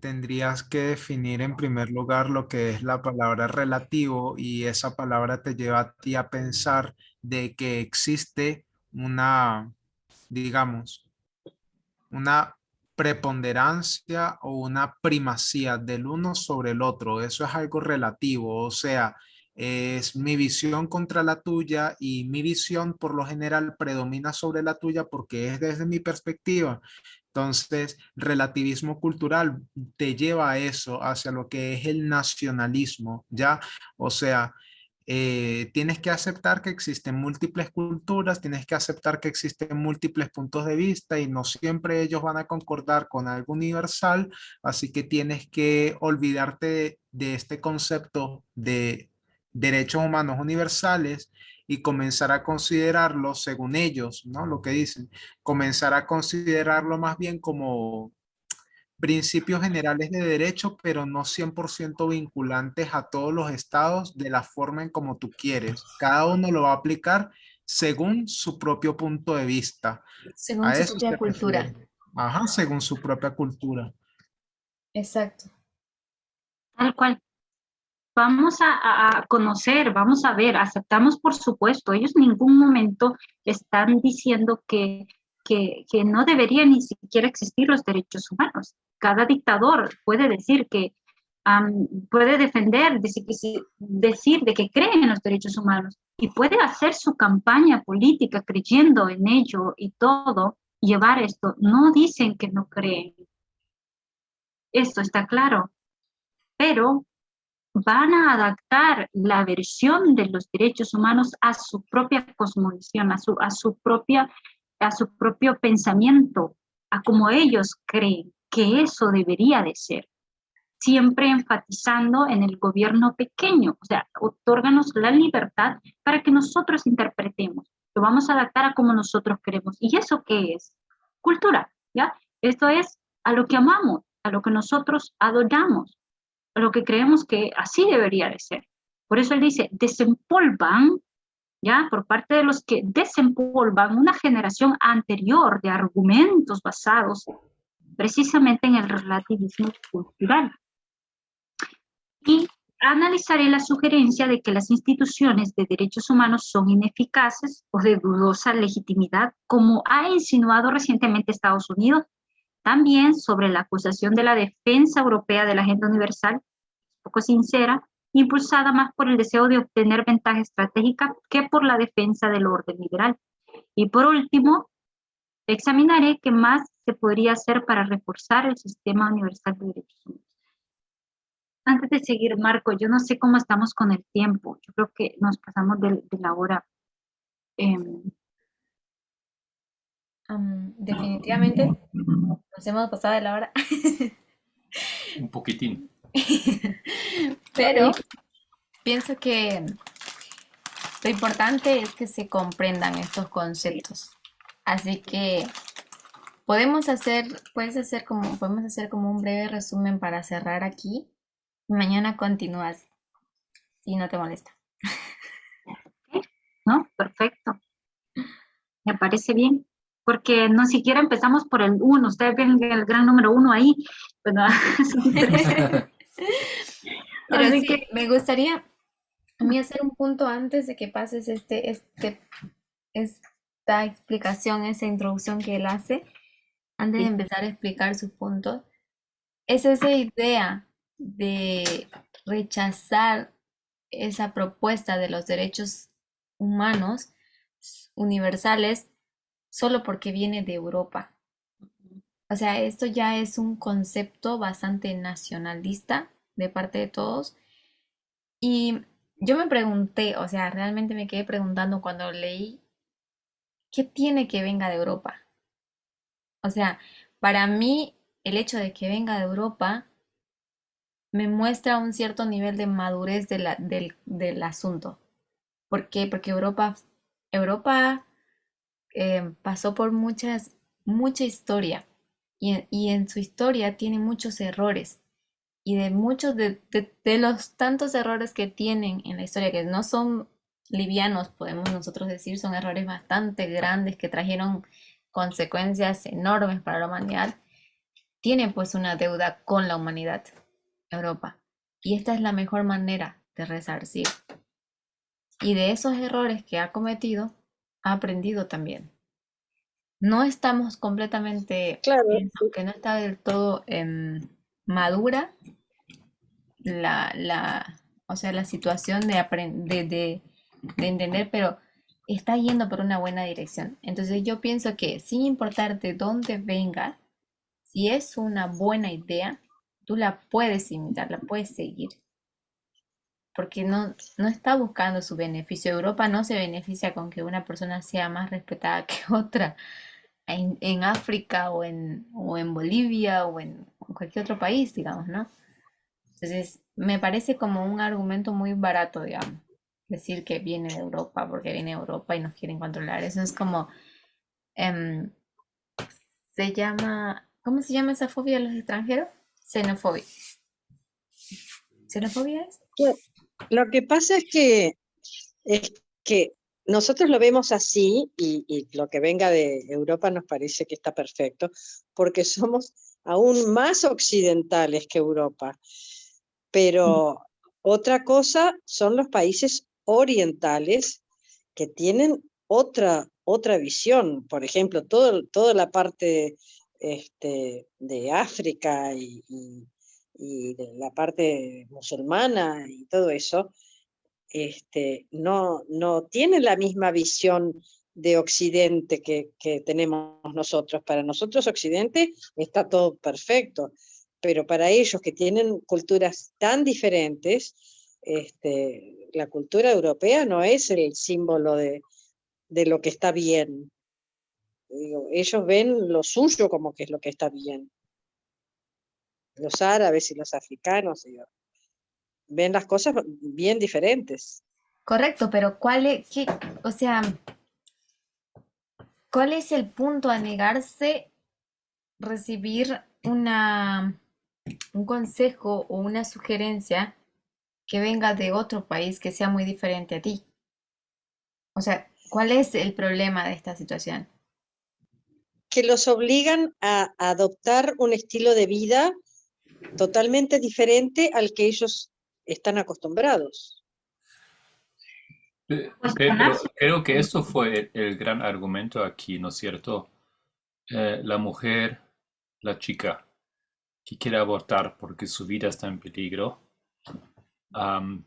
Tendrías que definir en primer lugar lo que es la palabra relativo y esa palabra te lleva a ti a pensar de que existe una, digamos, una preponderancia o una primacía del uno sobre el otro. Eso es algo relativo, o sea, es mi visión contra la tuya y mi visión por lo general predomina sobre la tuya porque es desde mi perspectiva. Entonces, relativismo cultural te lleva a eso, hacia lo que es el nacionalismo, ¿ya? O sea, tienes que aceptar que existen múltiples culturas, tienes que aceptar que existen múltiples puntos de vista y no siempre ellos van a concordar con algo universal, así que tienes que olvidarte de este concepto de derechos humanos universales y comenzar a considerarlo según ellos, ¿no? Lo que dicen, comenzar a considerarlo más bien como principios generales de derecho, pero no 100% vinculantes a todos los estados de la forma en como tú quieres. Cada uno lo va a aplicar según su propio punto de vista. Según A su eso propia se cultura. refiere. Ajá, según su propia cultura. Exacto. Tal cual. Vamos a conocer, vamos a ver, aceptamos por supuesto, ellos en ningún momento están diciendo que no deberían ni siquiera existir los derechos humanos. Cada dictador puede decir que, puede defender, decir de que cree en los derechos humanos y puede hacer su campaña política creyendo en ello y todo, llevar esto. No dicen que no creen, esto está claro, pero van a adaptar la versión de los derechos humanos a su propia cosmovisión, a su propio pensamiento, a como ellos creen que eso debería de ser, siempre enfatizando en el gobierno pequeño, o sea, otórganos la libertad para que nosotros interpretemos, lo vamos a adaptar a como nosotros queremos. ¿Y eso qué es? Cultura, ¿ya? Esto es a lo que amamos, a lo que nosotros adoramos, lo que creemos que así debería de ser. Por eso él dice, desempolvan, ya, por parte de los que desempolvan una generación anterior de argumentos basados precisamente en el relativismo cultural. Y analizaré la sugerencia de que las instituciones de derechos humanos son ineficaces o de dudosa legitimidad, como ha insinuado recientemente Estados Unidos, también sobre la acusación de la defensa europea de la agenda universal, poco sincera, impulsada más por el deseo de obtener ventaja estratégica que por la defensa del orden liberal. Y por último, examinaré qué más se podría hacer para reforzar el sistema universal de derechos humanos. Antes de seguir, Marco, yo no sé cómo estamos con el tiempo. Yo creo que nos pasamos de la hora. Definitivamente nos hemos pasado de la hora. Un poquitín. Pero pienso que lo importante es que se comprendan estos conceptos. Así que podemos hacer como un breve resumen para cerrar aquí. Mañana continúas, si no te molesta. ¿No? Perfecto. Me parece bien. Porque no siquiera empezamos por el 1. Ustedes ven el gran número 1 ahí. ¿Verdad? Pero Así sí, que, me gustaría a mí hacer un punto antes de que pases esta explicación, esa introducción que él hace, antes de sí. empezar a explicar sus puntos. Es esa idea de rechazar esa propuesta de los derechos humanos universales solo porque viene de Europa. O sea, esto ya es un concepto bastante nacionalista de parte de todos. Y yo me pregunté, o sea, realmente me quedé preguntando cuando leí, ¿qué tiene que venga de Europa? O sea, para mí el hecho de que venga de Europa me muestra un cierto nivel de madurez del asunto. ¿Por qué? Porque Europa pasó por mucha historia y en su historia tiene muchos errores. Y de muchos de los tantos errores que tienen en la historia, que no son livianos, podemos nosotros decir, son errores bastante grandes que trajeron consecuencias enormes para la humanidad, tiene pues una deuda con la humanidad, Europa. Y esta es la mejor manera de resarcir. Y de esos errores que ha cometido, ha aprendido también. No estamos completamente, Claro, pienso que no está del todo madura o sea, la situación de entender, pero está yendo por una buena dirección. Entonces yo pienso que sin importar de dónde venga, si es una buena idea, tú la puedes imitar, la puedes seguir, porque no está buscando su beneficio. Europa no se beneficia con que una persona sea más respetada que otra en África o en Bolivia o en cualquier otro país, digamos, ¿no? Entonces, me parece como un argumento muy barato, digamos, decir que viene de Europa porque viene de Europa y nos quieren controlar. Eso es como, em, ¿cómo se llama esa fobia de los extranjeros? Xenofobia. ¿Xenofobia es? lo que pasa es que nosotros lo vemos así y lo que venga de Europa nos parece que está perfecto, porque somos aún más occidentales que Europa. Pero otra cosa son los países orientales que tienen otra visión. Por ejemplo, toda la parte de África y de la parte musulmana y todo eso, no tienen la misma visión de Occidente que tenemos nosotros. Para nosotros Occidente está todo perfecto, pero para ellos que tienen culturas tan diferentes, la cultura europea no es el símbolo de lo que está bien. Digo, ellos ven lo suyo como que es lo que está bien. Los árabes y los africanos, digo, ven las cosas bien diferentes. Correcto, pero o sea, ¿cuál es el punto a negarse recibir un consejo o una sugerencia que venga de otro país que sea muy diferente a ti? O sea, ¿cuál es el problema de esta situación? Que los obligan a adoptar un estilo de vida totalmente diferente al que ellos están acostumbrados. Pero creo que esto fue el gran argumento aquí, ¿no es cierto? La mujer, la chica que quiere abortar porque su vida está en peligro,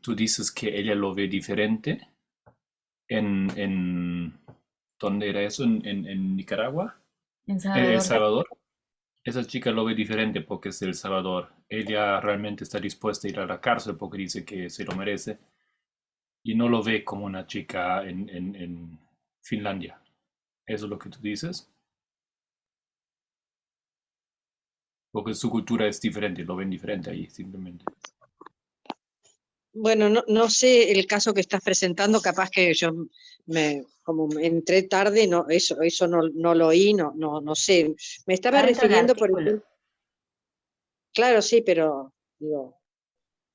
tú dices que ella lo ve diferente ¿dónde era eso? ¿En Nicaragua? En ¿En El Salvador. Salvador? Esa chica lo ve diferente porque es de El Salvador. Ella realmente está dispuesta a ir a la cárcel porque dice que se lo merece y no lo ve como una chica en Finlandia. ¿Eso es lo que tú dices? Porque su cultura es diferente, lo ven diferente ahí simplemente. Bueno, no sé el caso que estás presentando, capaz que yo como entré tarde, eso no lo oí, no sé. Me estaba Está dentro del refiriendo, por artículo. ejemplo, claro, sí, pero digo,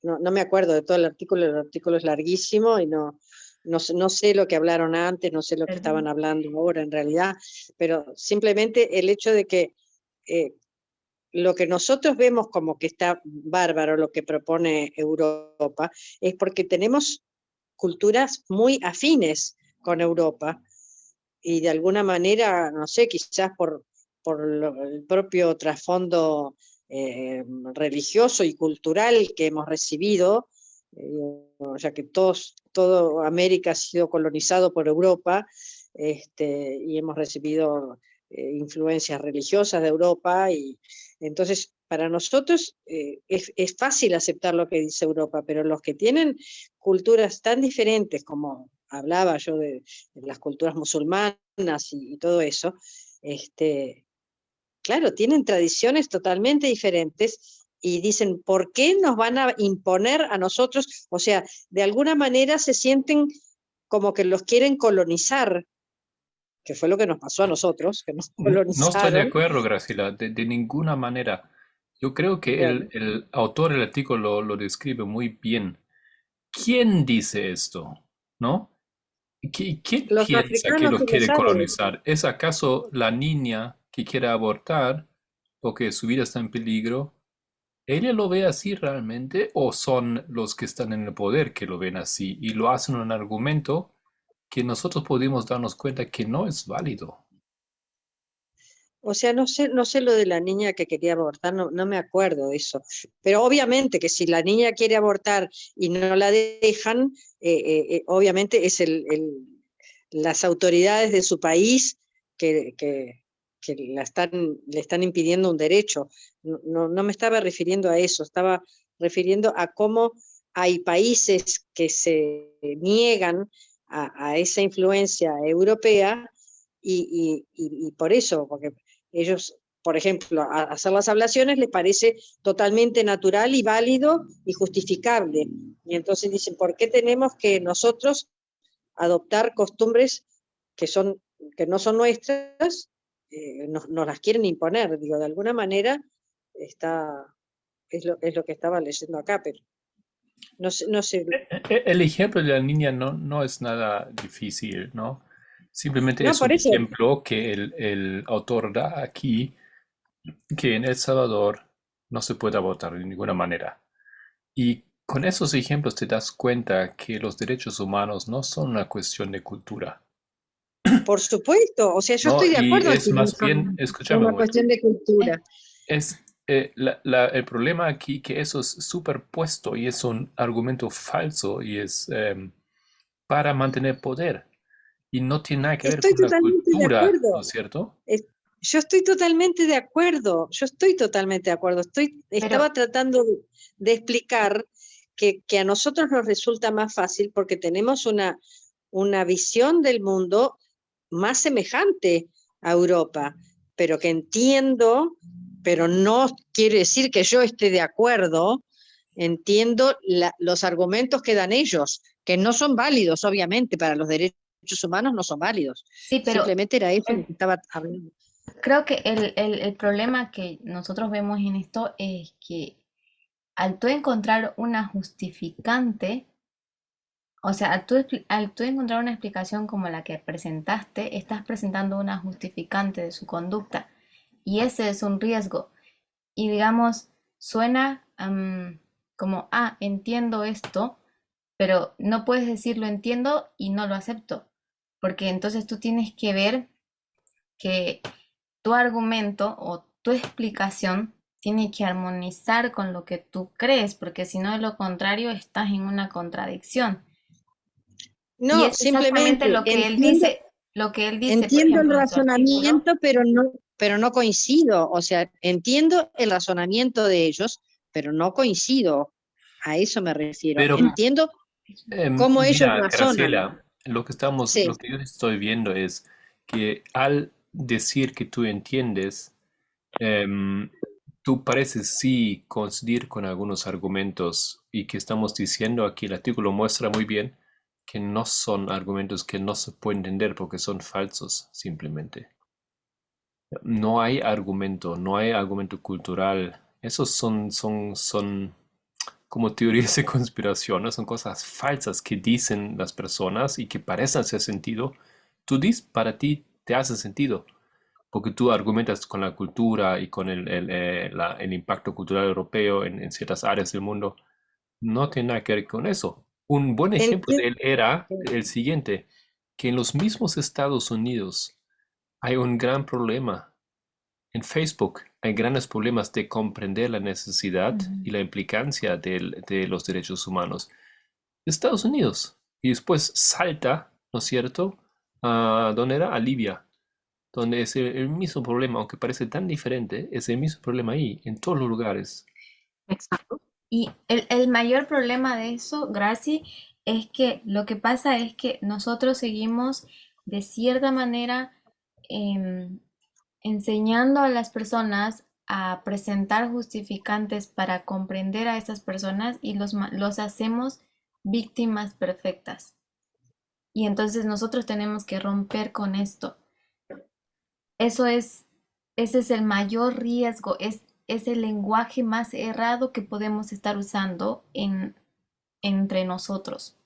no me acuerdo de todo el artículo es larguísimo y no sé lo que hablaron antes, no sé lo que estaban hablando ahora en realidad, pero simplemente el hecho de que lo que nosotros vemos como que está bárbaro, lo que propone Europa, es porque tenemos culturas muy afines con Europa y de alguna manera, no sé, quizás por el propio trasfondo religioso y cultural que hemos recibido, ya que todo América ha sido colonizado por Europa, y hemos recibido influencias religiosas de Europa, y entonces para nosotros es fácil aceptar lo que dice Europa, pero los que tienen culturas tan diferentes, como hablaba yo de las culturas musulmanas y todo eso, claro, tienen tradiciones totalmente diferentes y dicen, ¿por qué nos van a imponer a nosotros? O sea, de alguna manera se sienten como que los quieren colonizar, que fue lo que nos pasó a nosotros, que nos No estoy de colonizaron. acuerdo, Graciela, de ninguna manera. Yo creo que Bueno, el autor del artículo lo describe muy bien. ¿Quién dice esto? ¿No? ¿Quién Los piensa que africanos los sí lo quiere saben. colonizar? ¿Es acaso la niña que quiere abortar porque su vida está en peligro? ¿Ella lo ve así realmente o son los que están en el poder que lo ven así y lo hacen un argumento que nosotros podemos darnos cuenta que no es válido? O sea, no sé lo de la niña que quería abortar, no me acuerdo de eso. Pero obviamente que si la niña quiere abortar y no la dejan, obviamente es las autoridades de su país que le están impidiendo un derecho. No me estaba refiriendo a eso, estaba refiriendo a cómo hay países que se niegan a esa influencia europea y por eso, porque ellos, por ejemplo, hacer las ablaciones les parece totalmente natural y válido y justificable. Y entonces dicen, ¿por qué tenemos que nosotros adoptar costumbres que no son nuestras? Nos las quieren imponer. Digo, de alguna manera es lo que estaba leyendo acá, pero no sé. El ejemplo de la niña no es nada difícil, ¿no? Simplemente No, es un por eso. ejemplo que el autor da aquí, que en El Salvador no se puede abortar de ninguna manera. Y con esos ejemplos te das cuenta que los derechos humanos no son una cuestión de cultura, Por supuesto, o sea, yo ¿no? estoy de Y acuerdo en es que no más bien, son escúchame un una momento, cuestión de cultura. es el problema aquí que eso es superpuesto y es un argumento falso y es para mantener poder y no tiene nada que ver Estoy con la totalmente de cultura, ¿no acuerdo. es cierto? Yo estoy totalmente de acuerdo. Yo estoy totalmente de acuerdo. Pero, Estaba tratando de explicar que a nosotros nos resulta más fácil porque tenemos una visión del mundo más semejante a Europa, pero que entiendo, pero no quiere decir que yo esté de acuerdo, entiendo los argumentos que dan ellos, que no son válidos, obviamente, para los derechos humanos no son válidos. sí, pero Simplemente era eso lo el- que estaba hablando. creo que el problema que nosotros vemos en esto es que al tú encontrar una justificante, o sea, al tú encontrar una explicación como la que presentaste, estás presentando una justificante de su conducta y ese es un riesgo. Y digamos, suena como, entiendo esto, pero no puedes decir lo entiendo y no lo acepto, porque entonces tú tienes que ver que tu argumento o tu explicación tiene que armonizar con lo que tú crees, porque si no, de lo contrario, estás en una contradicción. Y No, es exactamente simplemente lo que él dice, por entiendo el ejemplo, en su artículo. razonamiento, pero no coincido. O sea, entiendo el razonamiento de ellos, pero no coincido. A eso me refiero. Pero Entiendo cómo ellos mira, razonan. Graciela, Sí. lo que yo estoy viendo es que al decir que tú entiendes, em, tú pareces sí coincidir con algunos argumentos y que estamos diciendo aquí, el artículo muestra muy bien que no son argumentos que no se pueden entender porque son falsos, simplemente. No hay argumento cultural. Esos son como teorías de conspiración, ¿no? Son cosas falsas que dicen las personas y que parecen hacer sentido. Tú dices, para ti te hace sentido, porque tú argumentas con la cultura y con el impacto cultural europeo en ciertas áreas del mundo. No tiene nada que ver con eso. Un buen ejemplo de Enti- él era el siguiente, que en los mismos Estados Unidos hay un gran problema. En Facebook hay grandes problemas de comprender la necesidad y la implicancia de los derechos humanos. Estados Unidos. Y después salta, ¿no es cierto? ¿A dónde era? A Libia, donde es el mismo problema, aunque parece tan diferente, es el mismo problema ahí, en todos los lugares. Exacto. Y el mayor problema de eso, Graci, es que lo que pasa es que nosotros seguimos de cierta manera em, enseñando a las personas a presentar justificantes para comprender a esas personas y los hacemos víctimas perfectas. Y entonces nosotros tenemos que romper con esto. Eso es, ese es el mayor riesgo, es el lenguaje más errado que podemos estar usando entre nosotros.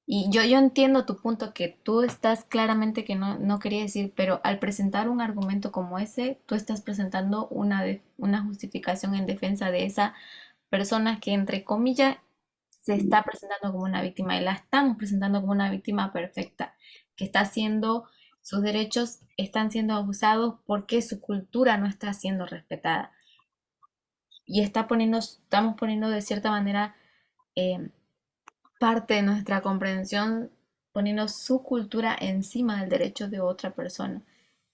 Y yo entiendo tu punto que tú estás claramente que no quería decir, pero al presentar un argumento como ese, tú estás presentando una justificación en defensa de esa persona que, entre comillas, se está presentando como una víctima y la estamos presentando como una víctima perfecta, que está siendo, sus derechos están siendo abusados porque su cultura no está siendo respetada. Y estamos poniendo de cierta manera eh, parte de nuestra comprensión poniendo su cultura encima del derecho de otra persona.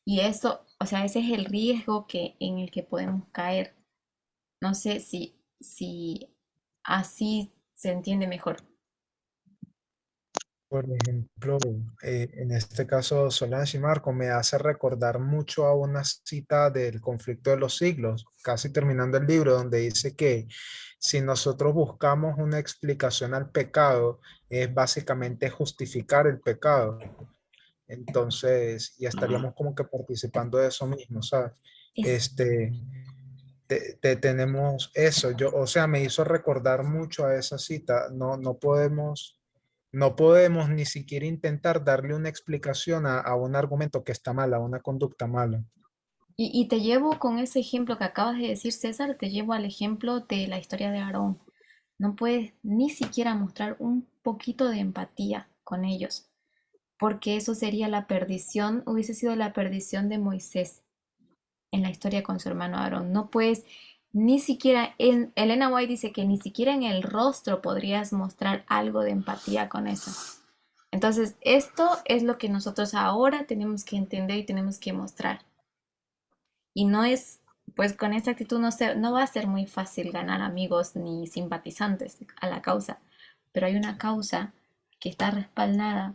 Y eso, o sea, ese es el riesgo en el que podemos caer. No sé si así se entiende mejor. Por ejemplo, en este caso, Solange y Marco me hace recordar mucho a una cita del Conflicto de los Siglos, casi terminando el libro, donde dice que si nosotros buscamos una explicación al pecado, es básicamente justificar el pecado. Entonces, ya estaríamos como que participando de eso mismo, ¿sabes? Es, Este, tenemos eso, o sea, me hizo recordar mucho a esa cita. No podemos ni siquiera intentar darle una explicación a un argumento que está mal, a una conducta mala. y te llevo con ese ejemplo que acabas de decir, César, te llevo al ejemplo de la historia de Aarón. No puedes ni siquiera mostrar un poquito de empatía con ellos, porque eso sería la perdición, hubiese sido la perdición de Moisés en la historia con su hermano Aarón. No puedes ni siquiera, Elena White dice que ni siquiera en el rostro podrías mostrar algo de empatía con eso. Entonces, esto es lo que nosotros ahora tenemos que entender y tenemos que mostrar. Y no es, pues con esta actitud no va a ser muy fácil ganar amigos ni simpatizantes a la causa, pero hay una causa que está respaldada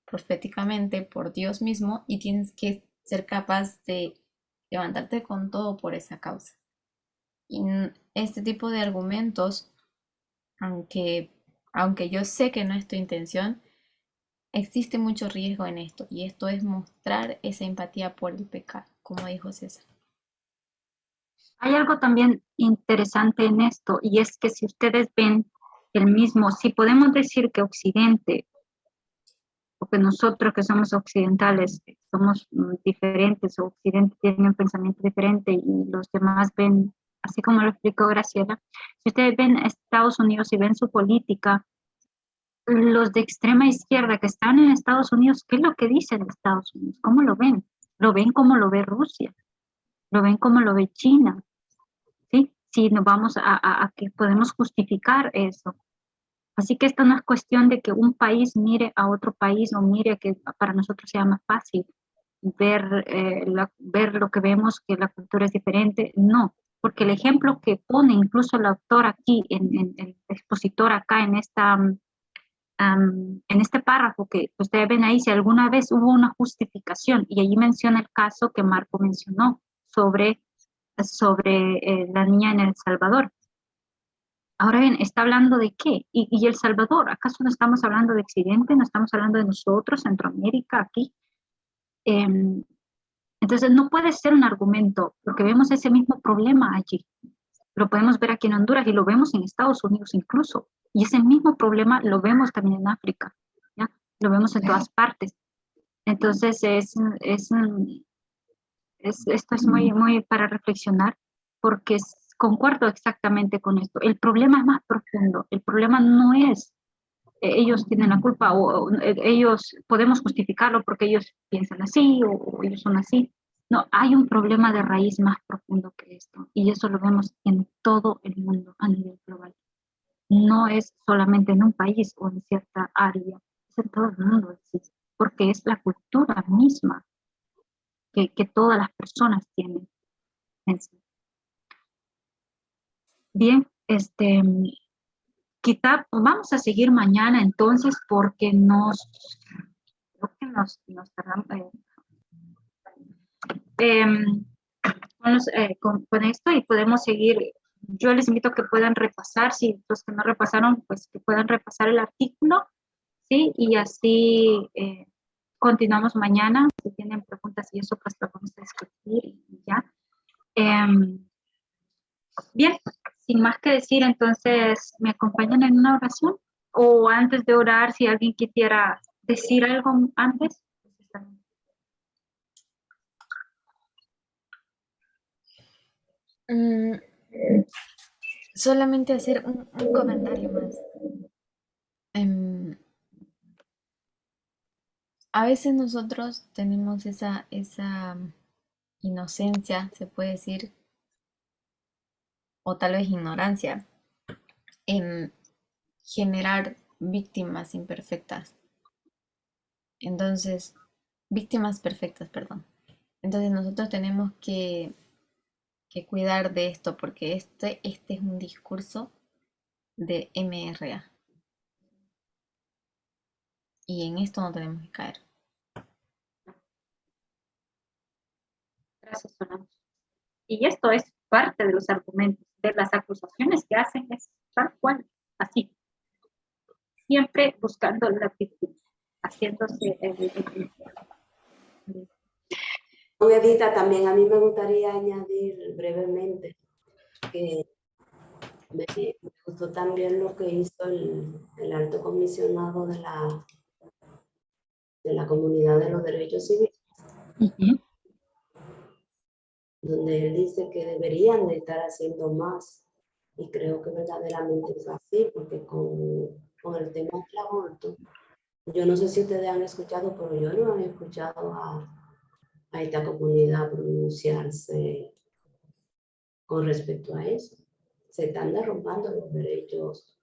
proféticamente por Dios mismo y tienes que ser capaz de levantarte con todo por esa causa. Y este tipo de argumentos, aunque, aunque yo sé que no es tu intención, existe mucho riesgo en esto, y esto es mostrar esa empatía por el pecado, como dijo César. Hay algo también interesante en esto, y es que si ustedes ven si podemos decir que Occidente, o que nosotros que somos occidentales, somos diferentes, o Occidente tiene un pensamiento diferente y los demás ven, así como lo explicó Graciela, si ustedes ven Estados Unidos y ven su política, los de extrema izquierda que están en Estados Unidos, ¿qué es lo que dicen de Estados Unidos? ¿Cómo lo ven? Lo ven como lo ve Rusia, lo ven como lo ve China, ¿sí? Si nos vamos a que podemos justificar eso. Así que esto no es cuestión de que un país mire a otro país o mire que para nosotros sea más fácil ver lo que vemos, que la cultura es diferente. No, porque el ejemplo que pone incluso el autor aquí, el expositor acá en este párrafo que ustedes ven ahí, si alguna vez hubo una justificación, y allí menciona el caso que Marco mencionó sobre la niña en El Salvador. Ahora bien, ¿está hablando de qué? ¿Y El Salvador? ¿Acaso no estamos hablando de Occidente? ¿No estamos hablando de nosotros, Centroamérica, aquí? Entonces, no puede ser un argumento, porque vemos ese mismo problema allí. Lo podemos ver aquí en Honduras y lo vemos en Estados Unidos incluso. Y ese mismo problema lo vemos también en África, ¿ya? Lo vemos en todas partes. Entonces, esto es muy, muy para reflexionar, porque concuerdo exactamente con esto. El problema es más profundo. El problema no es ellos tienen la culpa o ellos podemos justificarlo porque ellos piensan así o ellos son así. No, hay un problema de raíz más profundo que esto, y eso lo vemos en todo el mundo a nivel global. No es solamente en un país o en cierta área, es en todo el mundo existe, porque es la cultura misma que todas las personas tienen en sí. Bien, quizá vamos a seguir mañana entonces porque creo que nos tardamos, con esto, y podemos seguir. Yo les invito a que puedan repasar, si los que no repasaron, pues que puedan repasar el artículo, ¿sí? Y así continuamos mañana. Si tienen preguntas y eso, pues lo vamos a discutir y ya. Bien, sin más que decir, entonces, ¿me acompañan en una oración? O antes de orar, si alguien quisiera decir algo antes. Mm, solamente hacer un comentario más. Em, a veces nosotros tenemos esa inocencia, se puede decir, o tal vez ignorancia, en generar víctimas imperfectas. Entonces, víctimas perfectas, perdón. Entonces nosotros tenemos que cuidar de esto porque este es un discurso de MRA y en esto no tenemos que caer. Gracias, Solange. Y esto es parte de los argumentos, de las acusaciones que hacen, es tal cual, así. Siempre buscando la víctima, haciéndose Edita, también a mí me gustaría añadir brevemente que me gustó también lo que hizo el alto comisionado de la comunidad de los derechos civiles, donde él dice que deberían de estar haciendo más, y creo que verdaderamente es así, porque con el tema del aborto, yo no sé si ustedes han escuchado, pero yo no he escuchado a esta comunidad pronunciarse con respecto a eso. Se están derrumbando los derechos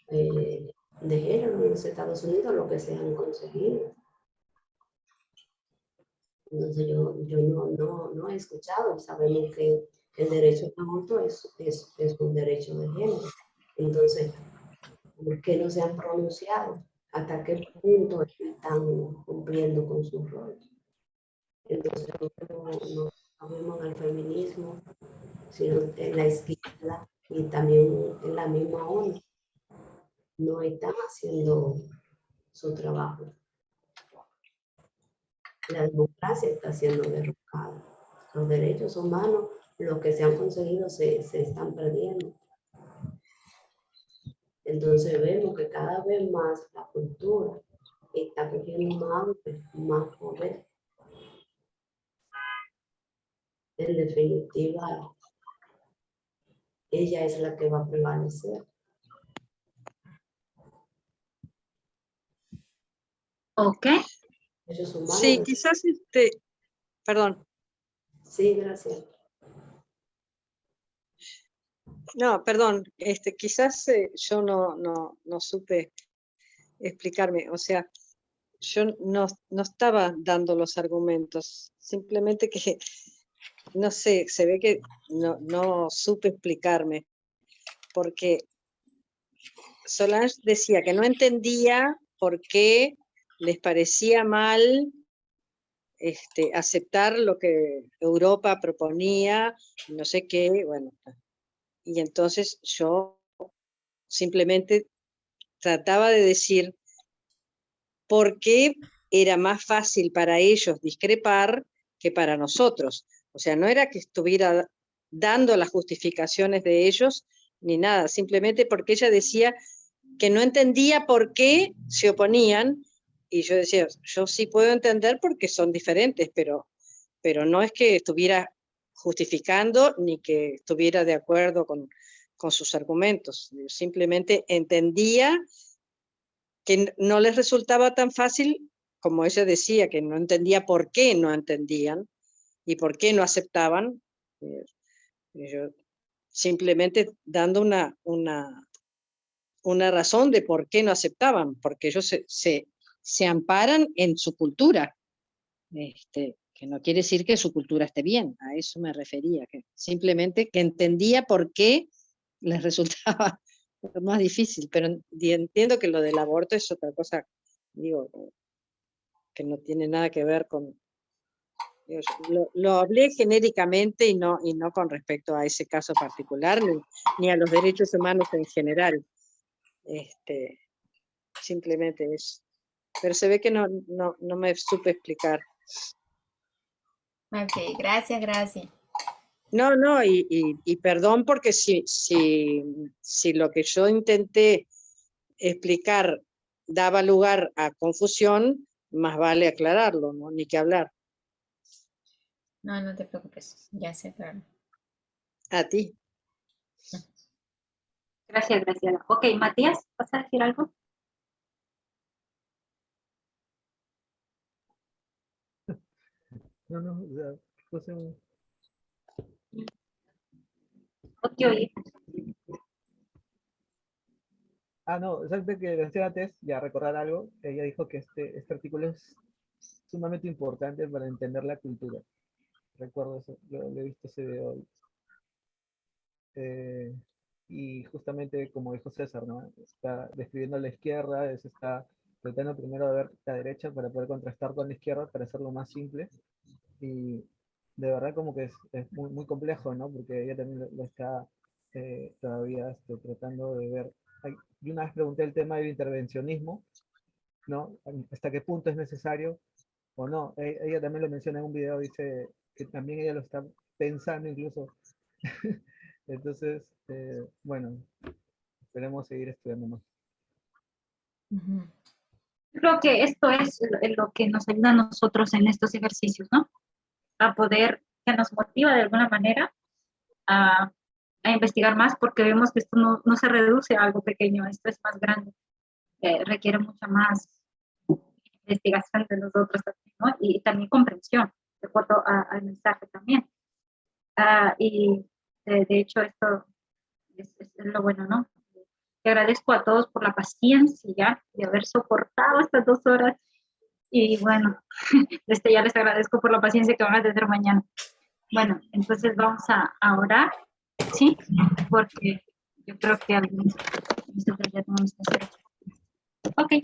de género en los Estados Unidos, lo que se han conseguido. Entonces yo no he escuchado. Sabemos que el derecho al aborto es un derecho de género. Entonces, ¿por qué no se han pronunciado? ¿Hasta qué punto están cumpliendo con su rol? Entonces, no vemos en el feminismo, sino en la izquierda y también en la misma ONU. No están haciendo su trabajo. La democracia está siendo derrocada. Los derechos humanos, lo que se han conseguido, se están perdiendo. Entonces vemos que cada vez más la cultura está cogiendo más poder. En definitiva, ella es la que va a prevalecer. Ok. Derechos humanos. Sí, quizás perdón. Sí, gracias. No, perdón, quizás yo no supe explicarme, o sea, yo no estaba dando los argumentos, simplemente que, no sé, se ve que no supe explicarme, porque Solange decía que no entendía por qué les parecía mal aceptar lo que Europa proponía, no sé qué, bueno, y entonces yo simplemente trataba de decir por qué era más fácil para ellos discrepar que para nosotros. O sea, no era que estuviera dando las justificaciones de ellos ni nada, simplemente porque ella decía que no entendía por qué se oponían, y yo decía, yo sí puedo entender porque son diferentes, pero no es que estuviera justificando ni que estuviera de acuerdo con sus argumentos. Yo simplemente entendía que no les resultaba tan fácil, como ella decía, que no entendía por qué no entendían y por qué no aceptaban. Yo simplemente dando una razón de por qué no aceptaban, porque ellos se amparan en su cultura, que no quiere decir que su cultura esté bien, a eso me refería, que simplemente que entendía por qué les resultaba más difícil, pero entiendo que lo del aborto es otra cosa, digo, que no tiene nada que ver con... Digo, lo hablé genéricamente y no con respecto a ese caso particular, ni a los derechos humanos en general. Simplemente eso. Pero se ve que no me supe explicar. Ok, gracias. No, y perdón porque si lo que yo intenté explicar daba lugar a confusión, más vale aclararlo, ¿no? Ni que hablar. No, no te preocupes, ya sé, claro. A ti. Gracias, Graciela. Ok, Matías, ¿vas a decir algo? No, o sea, puse un- No te oí. no, exacto que decía antes, ya recordar algo, ella dijo que este artículo es sumamente importante para entender la cultura. Recuerdo eso, lo he visto ese video hoy. Y justamente como dijo César, ¿no? Está describiendo la izquierda, está tratando primero de ver la derecha para poder contrastar con la izquierda para hacerlo más simple. Y de verdad como que es muy, muy complejo, ¿no? Porque ella también lo está todavía tratando de ver. Yo una vez pregunté el tema del intervencionismo, ¿no? ¿Hasta qué punto es necesario o no? Ella también lo menciona en un video, dice que también ella lo está pensando incluso. Entonces, bueno, esperemos seguir estudiando más. Ujú. Creo que esto es lo que nos ayuda a nosotros en estos ejercicios, ¿no? A poder, que nos motiva de alguna manera a investigar más, porque vemos que esto no se reduce a algo pequeño, esto es más grande, requiere mucha más investigación de nosotros también, ¿no? Y también comprensión, de acuerdo al mensaje también. Y de hecho esto es lo bueno, ¿no? Te agradezco a todos por la paciencia y haber soportado estas 2 horas. Y bueno, ya les agradezco por la paciencia que van a tener mañana. Bueno, entonces vamos a orar, ¿sí? Porque yo creo que algunos ya tenemos que hacer. Ok.